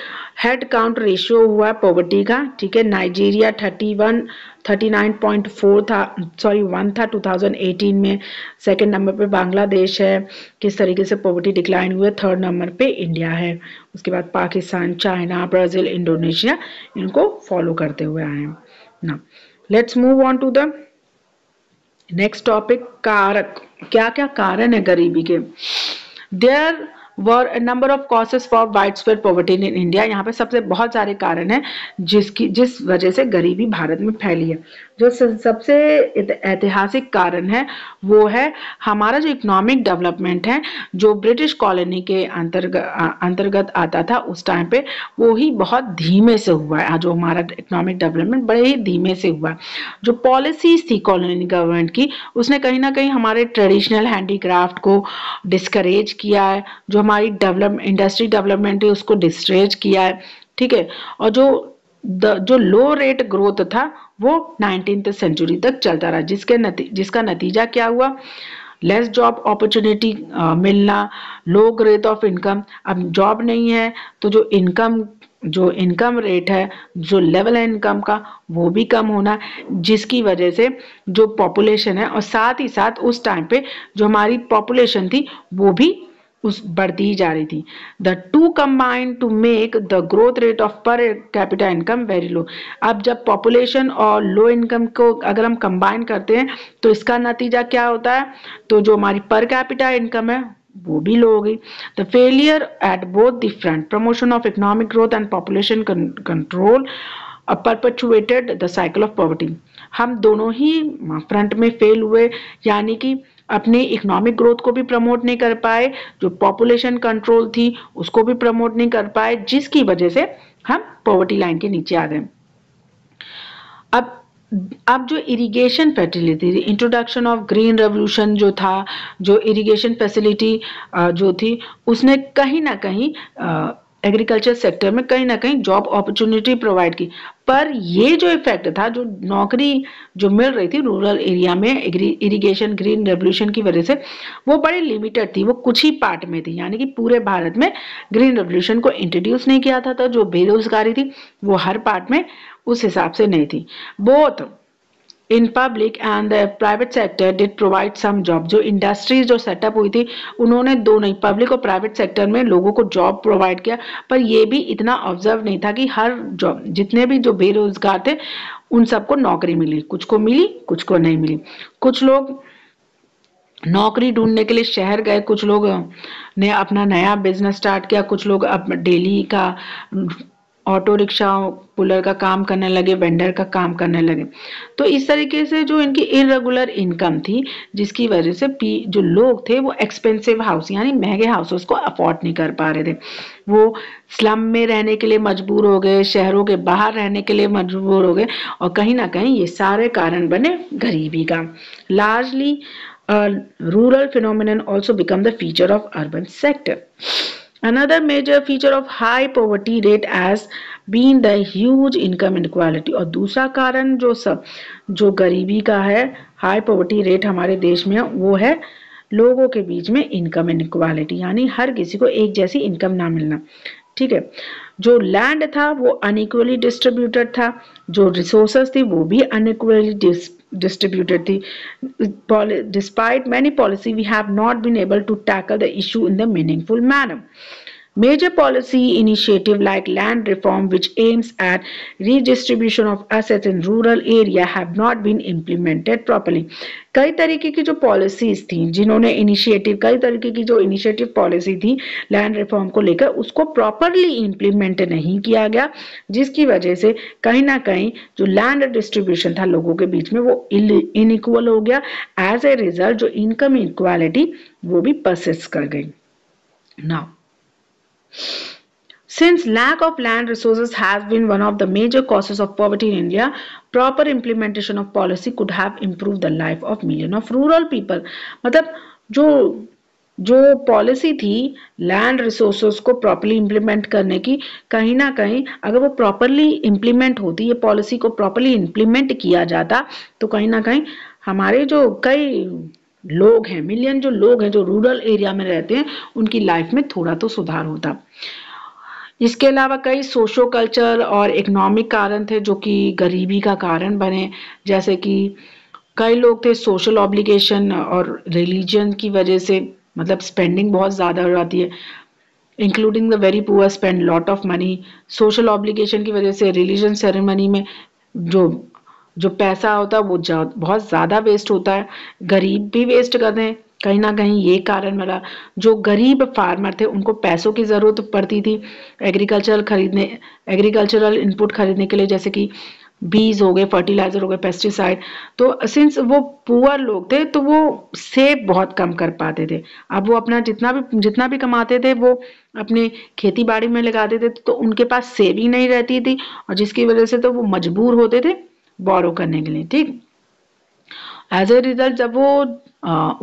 हेड काउंट रेशियो हुआ पॉवर्टी का, ठीक है। नाइजीरिया 39.4 था, 1 था 2018 में। सेकंड नंबर पे बांग्लादेश है, किस तरीके से पॉवर्टी डिक्लाइन हुए। थर्ड नंबर पे इंडिया है, उसके बाद पाकिस्तान, चाइना, ब्राज़ील, इंडोनेशिया इनको फॉलो करते हुए आए हैं। Now let's move on to the next topic, कारक। क्या क्या कारण है गरीबी के। There were a number of causes for widespread poverty in India. यहाँ पे सबसे बहुत सारे कारण हैं जिस वजह से गरीबी भारत में फैली है। जो सबसे ऐतिहासिक कारण है वो है हमारा जो इकोनॉमिक डेवलपमेंट है, जो ब्रिटिश कॉलोनी के अंतर्गत आता था उस टाइम पे, वो ही बहुत धीमे से हुआ है। जो हमारा इकोनॉमिक डेवलपमेंट बड़े ही धीमे से हुआ। जो पॉलिसीज थी कॉलोनी गवर्नमेंट की, उसने कहीं ना कहीं हमारे ट्रेडिशनल हैंडीक्राफ्ट को डिस्करेज किया है, जो हमारी इंडस्ट्री डेवलपमेंट है उसको डिस्करेज किया है, ठीक है। और जो लो रेट ग्रोथ था वो 19th सेंचुरी तक चलता रहा, जिसका नतीजा क्या हुआ, लेस जॉब अपॉर्चुनिटी मिलना, लो रेट ऑफ इनकम। अब जॉब नहीं है तो जो इनकम रेट है, जो लेवल है इनकम का, वो भी कम होना, जिसकी वजह से जो पॉपुलेशन है, और साथ ही साथ उस टाइम पे जो हमारी पॉपुलेशन थी वो भी उस बढ़ती ही जा रही थी। The two combine to make the growth rate of per capita income very low. अब जब पॉपुलेशन और लो इनकम को अगर हम कंबाइन करते हैं तो इसका नतीजा क्या होता है, तो जो हमारी पर कैपिटा इनकम है वो भी लो हो गई। The failure at both the front, promotion of economic growth and population control परपेचुएटेड the cycle of poverty. हम दोनों ही फ्रंट में फेल हुए, यानी कि अपनी इकोनॉमिक ग्रोथ को भी प्रमोट नहीं कर पाए, जो पॉपुलेशन कंट्रोल थी उसको भी प्रमोट नहीं कर पाए, जिसकी वजह से हम पॉवर्टी लाइन के नीचे आ गए। अब जो irrigation facility, introduction of green revolution जो था, जो इरिगेशन फैसिलिटी जो थी, उसने कहीं ना कहीं एग्रीकल्चर सेक्टर में कहीं ना कहीं जॉब अपॉर्चुनिटी प्रोवाइड की। पर ये जो इफेक्ट था, जो नौकरी जो मिल रही थी रूरल एरिया में इरिगेशन ग्रीन रेवोल्यूशन की वजह से, वो बड़ी लिमिटेड थी, वो कुछ ही पार्ट में थी, यानी कि पूरे भारत में ग्रीन रेवोल्यूशन को इंट्रोड्यूस नहीं किया था। तो जो बेरोजगारी थी वो हर पार्ट में उस हिसाब से नहीं थी। Both in public and the private sector did provide some job. जो इंडस्ट्रीज जो सेटअप हुई थी उन्होंने दोनों ही पब्लिक और प्राइवेट सेक्टर में लोगों को जॉब प्रोवाइड किया, पर यह भी इतना ऑब्जर्व नहीं था कि हर जॉब, जितने भी जो बेरोजगार थे उन सबको नौकरी मिली, कुछ को मिली कुछ को नहीं मिली। कुछ लोग नौकरी ढूंढने के लिए शहर गए, कुछ लोग ने अपना नया बिजनेस स्टार्ट किया, कुछ लोग अब डेली का ऑटो रिक्शा पुलर का काम करने लगे, वेंडर का काम करने लगे। तो इस तरीके से जो इनकी इरेगुलर इनकम थी, जिसकी वजह से जो लोग थे वो एक्सपेंसिव हाउस यानी महंगे हाउसेस को अफोर्ड नहीं कर पा रहे थे, वो स्लम में रहने के लिए मजबूर हो गए, शहरों के बाहर रहने के लिए मजबूर हो गए, और कहीं ना कहीं ये सारे कारण बने गरीबी का। Largely rural phenomenon also become the feature of urban sector. Another major feature of high poverty rate has been the huge income inequality. और दूसरा कारण जो गरीबी का है, हाई पॉवर्टी रेट हमारे देश में, वो है लोगों के बीच में इनकम इनइक्वालिटी, यानी हर किसी को एक जैसी इनकम ना मिलना। ठीक है, जो लैंड था वो अनइक्वली डिस्ट्रीब्यूटेड था, जो रिसोर्सेस थी वो भी अनइक्वली distributed थी. Despite many policy, we have not been able to tackle the issue in the meaningful manner. Major policy initiative like land reform, which aims at redistribution of assets in rural area, have not been implemented properly. कई तरीके की जो policies थी, जिन्होंने कई तरीके की जो इनिशिएटिव पॉलिसी थी लैंड रिफॉर्म को लेकर, उसको प्रॉपरली इम्प्लीमेंट नहीं किया गया, जिसकी वजह से कहीं ना कहीं जो लैंड डिस्ट्रीब्यूशन था लोगों के बीच में वो इनइक्वल हो गया। एज ए रिजल्ट जो इनकम इक्वालिटी वो भी परसिस्ट कर गई। Now, since lack of land resources has been one of the major causes of poverty in India, proper implementation of policy could have improved the life of millions of rural people. मतलब जो policy थी land resources को properly implement करने की, कहीं ना कहीं अगर वो प्रॉपरली इंप्लीमेंट होती, ये पॉलिसी को प्रॉपरली इंप्लीमेंट किया जाता, तो कहीं ना कहीं हमारे जो कई लोग हैं, मिलियन जो लोग हैं जो रूरल एरिया में रहते हैं, उनकी लाइफ में थोड़ा तो सुधार होता। इसके अलावा कई सोशो कल्चर और इकोनॉमिक कारण थे जो कि गरीबी का कारण बने, जैसे कि कई लोग थे सोशल ऑब्लिगेशन और रिलीजन की वजह से, मतलब स्पेंडिंग बहुत ज़्यादा हो जाती है, including the very poor spend lot of money. Social obligation की वजह से रिलीजन सेरेमनी में जो पैसा होता है वो बहुत ज़्यादा वेस्ट होता है, गरीब भी वेस्ट करते हैं, कहीं ना कहीं ये कारण मिला। जो गरीब फार्मर थे उनको पैसों की ज़रूरत पड़ती थी एग्रीकल्चरल इनपुट खरीदने के लिए, जैसे कि बीज हो गए, फर्टिलाइजर हो गए, पेस्टिसाइड। तो सिंस वो पुअर लोग थे तो वो सेव बहुत कम कर पाते थे। अब वो अपना जितना भी कमाते थे वो अपने खेती बाड़ी में लगाते थे, तो उनके पास सेविंग नहीं रहती थी, और जिसकी वजह से तो वो मजबूर होते थे बोरो करने के लिए। ठीक, एज ए रिजल्ट जब वो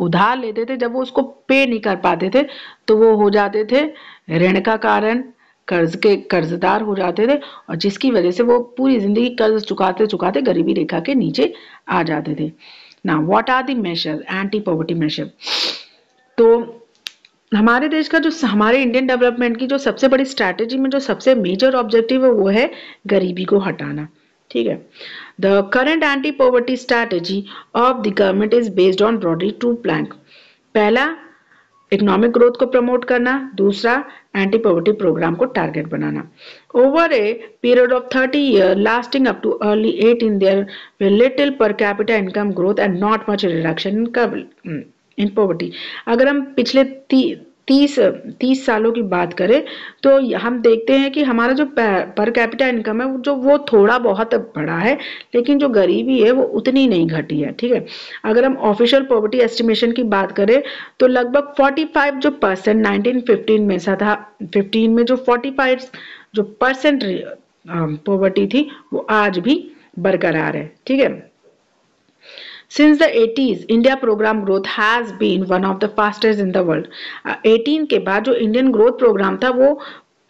उधार लेते थे, जब वो उसको पे नहीं कर पाते थे, तो वो हो जाते थे ऋण का कारण, कर्जदार हो जाते थे, और जिसकी वजह से वो पूरी जिंदगी कर्ज चुकाते चुकाते गरीबी रेखा के नीचे आ जाते थे। Now what are the major, anti poverty measure. तो हमारे देश का जो हमारे इंडियन डेवलपमेंट की जो सबसे बड़ी स्ट्रैटेजी में जो सबसे मेजर ऑब्जेक्टिव है वो है गरीबी को हटाना। ठीक है, the current anti poverty strategy of the government is based on broadly two plank. पहला इकोनॉमिक ग्रोथ को प्रमोट करना, दूसरा एंटी पॉवर्टी प्रोग्राम को टारगेट बनाना. Over a period of 30 years lasting up to early 18 there were little per capita income growth and not much reduction in poverty. अगर हम पिछले 30 सालों की बात करें तो हम देखते हैं कि हमारा जो पर कैपिटा इनकम है जो वो थोड़ा बहुत बढ़ा है, लेकिन जो गरीबी है वो उतनी नहीं घटी है. ठीक है, अगर हम ऑफिशियल पॉवर्टी एस्टिमेशन की बात करें तो लगभग 45 जो परसेंट 1915 में था, 15 में जो 45 जो परसेंट पॉवर्टी थी वो आज भी बरकरार है. ठीक है. Since the 80s, India program growth has been one of the fastest in the world. 18 के बाद जो इंडियन ग्रोथ प्रोग्राम था वो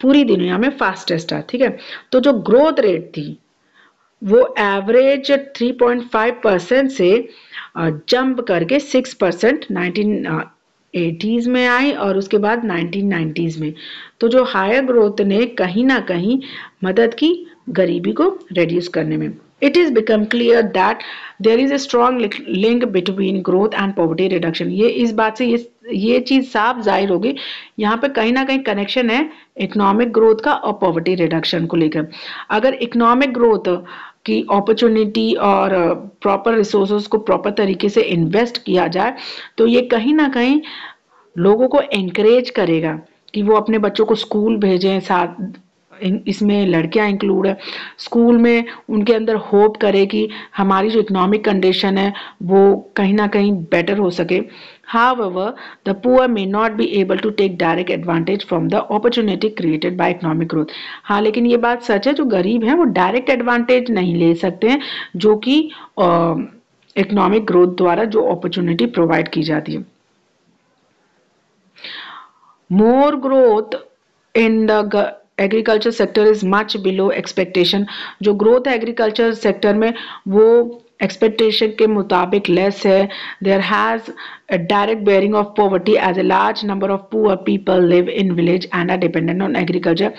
पूरी दुनिया में फास्टेस्ट था. ठीक है, तो जो ग्रोथ रेट थी वो एवरेज 3.5% से जंप करके 6% 1980s में आई और उसके बाद 1990s में. तो जो हायर ग्रोथ ने कहीं ना कहीं मदद की गरीबी को रिड्यूस करने में. It is become clear that there is a strong link between growth and poverty reduction. ये इस बात से ये चीज साफ जाहिर होगी, यहाँ पे कहीं ना कहीं कनेक्शन है इकोनॉमिक ग्रोथ का और पॉवर्टी रिडक्शन को लेकर. अगर इकोनॉमिक ग्रोथ की अपॉर्चुनिटी और प्रॉपर रिसोर्सेज को प्रॉपर तरीके से इन्वेस्ट किया जाए तो ये कहीं ना कहीं लोगों को एनकरेज करेगा कि वो अपने बच्चों को स्कूल भेजें. साथ इसमें लड़कियां इंक्लूड है. स्कूल में उनके अंदर होप करे कि हमारी जो इकोनॉमिक कंडीशन है वो कहीं ना कहीं बेटर हो सके. However, the poor may not be able to take direct advantage from the opportunity created by economic growth. हाँ, लेकिन ये बात सच है, जो गरीब हैं वो डायरेक्ट एडवांटेज नहीं ले सकते हैं जो कि इकोनॉमिक ग्रोथ द्वारा जो अपॉर्चुनिटी प्रोवाइड की जाती है. More growth in the agriculture sector is much below expectation. जो ग्रोथ है एग्रीकल्चर सेक्टर में वो एक्सपेक्टेशन के मुताबिक लेस है. There has a direct bearing of poverty as a large number of poor people live in village and are dependent on agriculture.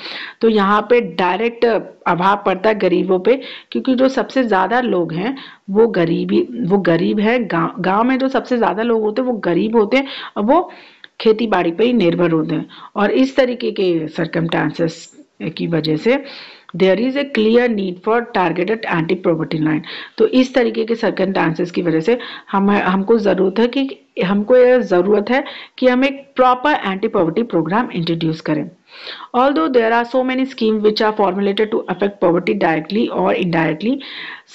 तो यहाँ पे डायरेक्ट अभाव पड़ता है गरीबों पे, क्योंकि जो सबसे ज़्यादा लोग हैं वो गरीब है. गांव में जो सबसे ज़्यादा लोग होते हैं वो गरीब होते हैं और वो खेती बाड़ी पर ही निर्भर होते हैं. और इस तरीके के सर्कमस्टांसेस की वजह से there is a clear need for targeted anti poverty line. तो इस तरीके के सर्कमस्टांसेस की वजह से हमको ज़रूरत है कि हम एक proper anti poverty programme introduce करें. Although there are so many schemes which are formulated to affect poverty directly or indirectly,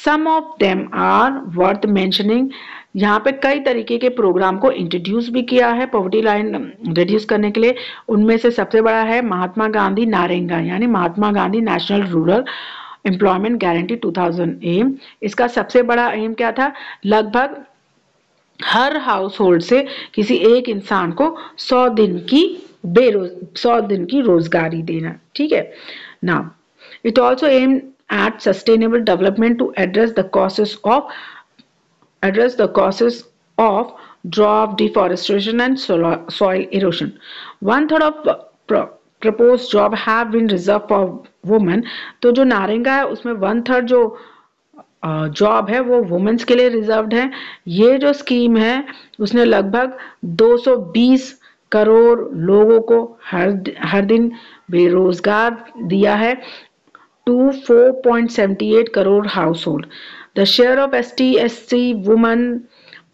some of them are worth mentioning. यहाँ पे कई तरीके के प्रोग्राम को इंट्रोड्यूस भी किया है पॉवर्टी लाइन रिड्यूस करने के लिए. उनमें से सबसे बड़ा है महात्मा गांधी नारेगा, यानी Mahatma Gandhi national rural employment guarantee 2000 M. इसका सबसे बड़ा एम क्या था? लगभग हर हाउस होल्ड से किसी एक इंसान को 100 दिन की रोजगारी देना. ठीक है. Now it also aim at sustainable development to address the causes of drought, deforestation and soil erosion. 1/3 of proposed job have been reserved for women. तो जो नारेगा है उसमें 1/3 जो जॉब है वो वुमेन्स के लिए रिजर्व्ड है. ये जो स्कीम है उसने लगभग 220 करोड़ लोगों को हर दिन बेरोजगार दिया है to 4.78 crore household. The share of ST/SC women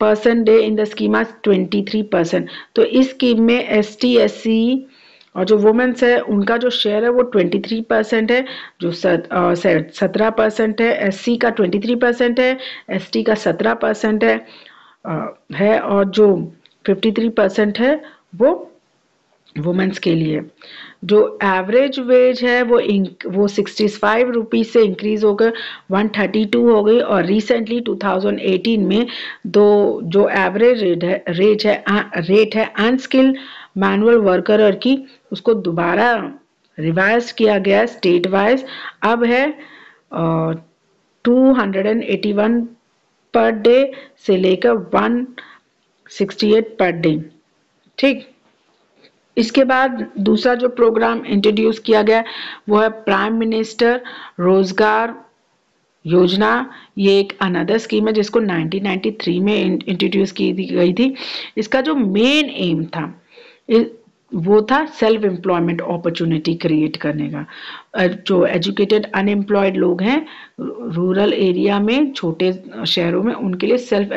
person day in the scheme is 23%. तो इस स्कीम में ST/SC और जो वुमेन्स है उनका जो शेयर है वो 23% है, जो 17% है. SC का 23% है, ST का 17% है और जो 53% है वो वुमेन्स के लिए. जो एवरेज वेज है वो 65 रुपीज से इंक्रीज होकर 132 हो गई और रिसेंटली 2018 में जो एवरेज रेट है अनस्किल्ड मैनुअल वर्कर की उसको दोबारा रिवाइज किया गया स्टेट वाइज. अब है 281 पर डे से लेकर 168 पर डे. ठीक. इसके बाद दूसरा जो प्रोग्राम इंट्रोड्यूस किया गया वो है प्राइम मिनिस्टर रोजगार योजना. ये एक अनदर स्कीम है जिसको 1993 में इंट्रोड्यूस की गई थी. इसका जो मेन एम था वो था सेल्फ एम्प्लॉयमेंट अपॉर्चुनिटी क्रिएट करने का। जो एजुकेटेड अनएम्प्लॉयड लोग हैं रूरल एरिया में, छोटे शहरों में, उनके लिए सेल्फ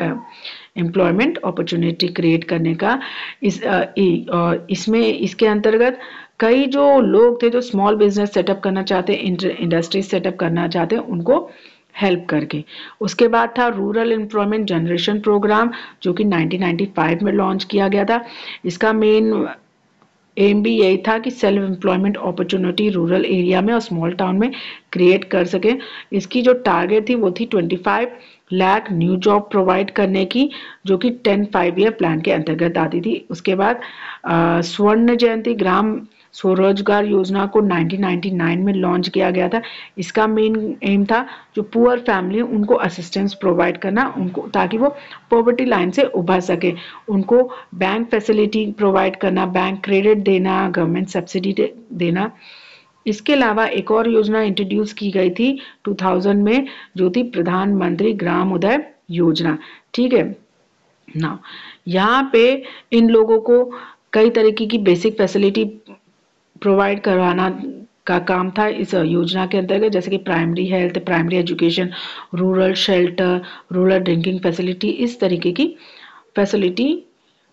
एम्प्लॉयमेंट अपॉर्चुनिटी क्रिएट करने का इसमें इसके अंतर्गत कई जो लोग थे जो स्मॉल बिजनेस सेटअप करना चाहते हैं, इंडस्ट्रीज सेटअप करना चाहते हैं, उनको हेल्प करके। उसके बाद था रूरल एम्प्लॉयमेंट जनरेशन प्रोग्राम जो कि 1995 में लॉन्च किया गया था। इसका मेन एम भी यही था कि self employment opportunity rural area में और स्मॉल टाउन में क्रिएट कर सके। इसकी जो टारगेट थी वो थी 25 लाख न्यू जॉब प्रोवाइड करने की, जो कि 10 5 ईयर प्लान के अंतर्गत आती थी। उसके बाद स्वर्ण जयंती ग्राम स्वरोजगार योजना को 1999 में लॉन्च किया गया था। इसका मेन एम था जो पुअर फैमिली उनको असिस्टेंस प्रोवाइड करना, उनको ताकि वो पॉवर्टी लाइन से उभर सके, उनको बैंक फैसिलिटी प्रोवाइड करना, बैंक क्रेडिट देना, गवर्नमेंट सब्सिडी देना। इसके अलावा एक और योजना इंट्रोड्यूस की गई थी 2000 में जो थी प्रधानमंत्री ग्राम उदय योजना। ठीक है ना, यहाँ पे इन लोगों को कई तरीके की बेसिक फैसिलिटी प्रोवाइड करवाना का काम था इस योजना के अंतर्गत, जैसे कि primary health, primary education, rural shelter, rural drinking facility, इस तरीके की फैसिलिटी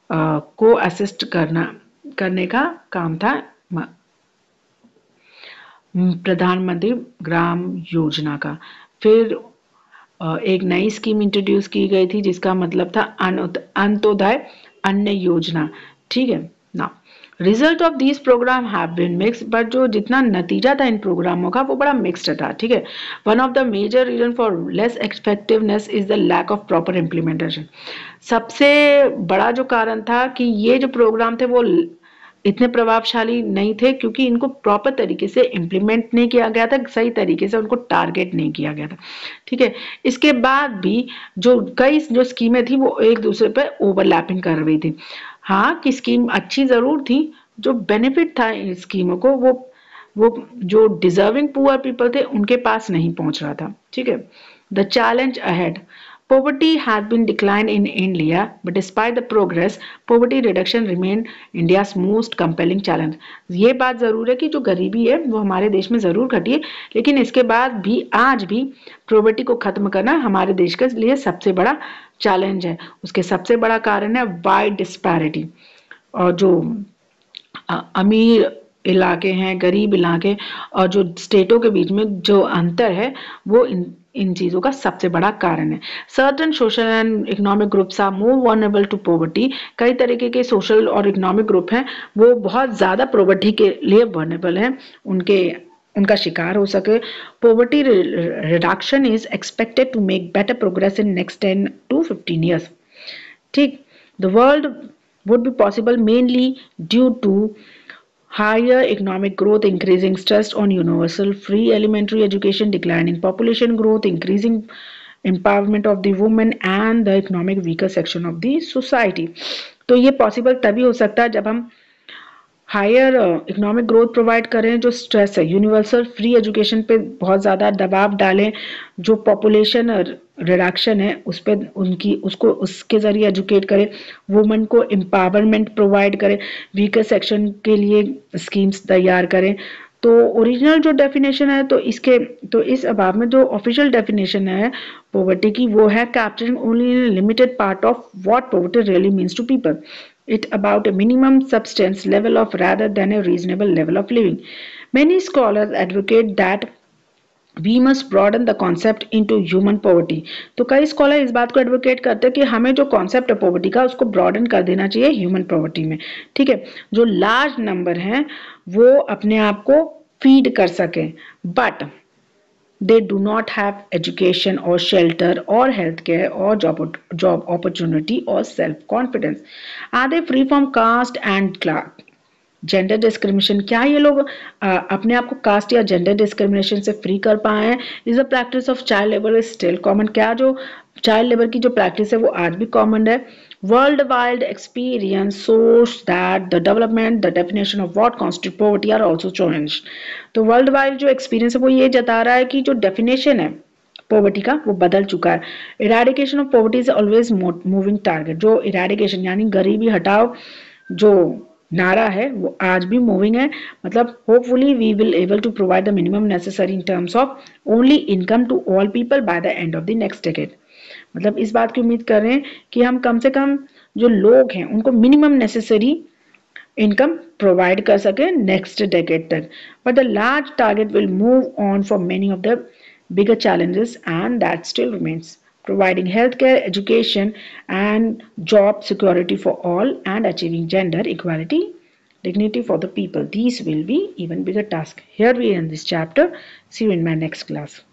को असिस्ट करने का काम था प्रधानमंत्री ग्राम योजना का। फिर एक नई स्कीम इंट्रोड्यूस की गई थी जिसका मतलब था अंत्योदय अन्न योजना। ठीक है ना, result of this programme have been mixed, but जो जितना नतीजा था इन प्रोग्रामों का वो बड़ा मिक्स्ड था। ठीक है, one of the major reason for less effectiveness is the lack of proper implementation. सबसे बड़ा जो कारण था कि ये जो प्रोग्राम थे वो इतने प्रभावशाली नहीं थे क्योंकि इनको प्रॉपर तरीके से इम्प्लीमेंट नहीं किया गया था, सही तरीके से उनको टारगेट नहीं किया गया था। ठीक है, इसके बाद भी जो कई जो स्कीमें थी वो एक दूसरे पर ओवरलैपिंग कर रही थी। हाँ कि स्कीम अच्छी जरूर थी, जो बेनिफिट था इन स्कीमों को वो जो डिजर्विंग पुअर पीपल थे उनके पास नहीं पहुंच रहा था। ठीक है, the challenge ahead, poverty has been declined in India, but despite the progress, poverty reduction remain India's most compelling challenge. ये बात जरूर है कि जो गरीबी है वो हमारे देश में जरूर घटी है, लेकिन इसके बाद भी आज भी poverty को खत्म करना हमारे देश के लिए सबसे बड़ा चैलेंज है। उसके सबसे बड़ा कारण है वाइड डिस्पैरिटी, और जो अमीर इलाके हैं, गरीब इलाके और जो स्टेटों के बीच में जो अंतर है वो इन चीजों का सबसे बड़ा कारण है। Certain social and economic groups are more vulnerable to poverty. कई तरीके के सोशल और इकोनॉमिक ग्रुप हैं वो बहुत ज्यादा पॉवर्टी के लिए वल्नरेबल हैं, उनका शिकार हो सके। Poverty reduction is expected to make better progress in next 10 to 15 years. ठीक, the world would be possible mainly due to higher economic growth, increasing stress on universal free elementary education, declining population growth, increasing empowerment of the women and the economic weaker section of the society. तो ये possible तभी हो सकता है जब हम higher economic growth provide करें, जो स्ट्रेस है यूनिवर्सल फ्री एजुकेशन पे बहुत ज़्यादा दबाव डालें, जो पॉपुलेशन रिडक्शन है उस पर उसके ज़रिए एजुकेट करें, वुमेन को एम्पावरमेंट प्रोवाइड करें, वीकर सेक्शन के लिए स्कीम्स तैयार करें। तो ओरिजिनल जो डेफिनेशन है तो इस अभाव में जो ऑफिशियल डेफिनेशन है पॉवर्टी की वो है capturing only limited part of what poverty really means to people, it about a minimum substance level of rather than a reasonable level of living. Many scholars advocate that we must broaden the concept into human poverty. तो कई scholar इस बात को advocate करते हैं कि हमें जो कॉन्सेप्ट है पॉवर्टी का उसको ब्रॉडन कर देना चाहिए ह्यूमन पॉवर्टी में। ठीक है, जो लार्ज नंबर हैं वो अपने आप को फीड कर सकें, but they do not have education or shelter or healthcare or job opportunity or self-confidence. Are they free from caste and class? Gender discrimination, क्या ये लोग अपने आप को कास्ट या जेंडर डिस्क्रिमिनेशन से फ्री कर पाए हैं? Is the practice of child labour is still common, क्या जो चाइल्ड लेबर की जो प्रैक्टिस है वो आज भी कॉमन है? World wide experience shows that the development, the definition of what constitutes poverty are also challenged. तो वर्ल्ड वाइड जो एक्सपीरियंस है वो ये जता रहा है कि जो डेफिनेशन है पॉवर्टी का वो बदल चुका है। Eradication of poverty is always moving target, जो इरेडिकेशन यानी गरीबी हटाओ जो नारा है वो आज भी मूविंग है. मतलब hopefully we will able to provide the minimum necessary in terms of only income to all people by the end of the next decade. मतलब इस बात की उम्मीद कर रहे हैं कि हम कम से कम जो लोग हैं उनको मिनिमम नेसेसरी इनकम प्रोवाइड कर सके नेक्स्ट डेकेड तक. But the large target will move on for many of the bigger challenges, and that still remains providing healthcare, education, and job security for all, and achieving gender equality, dignity for the people. These will be even bigger tasks. Here we end this chapter. See you in my next class.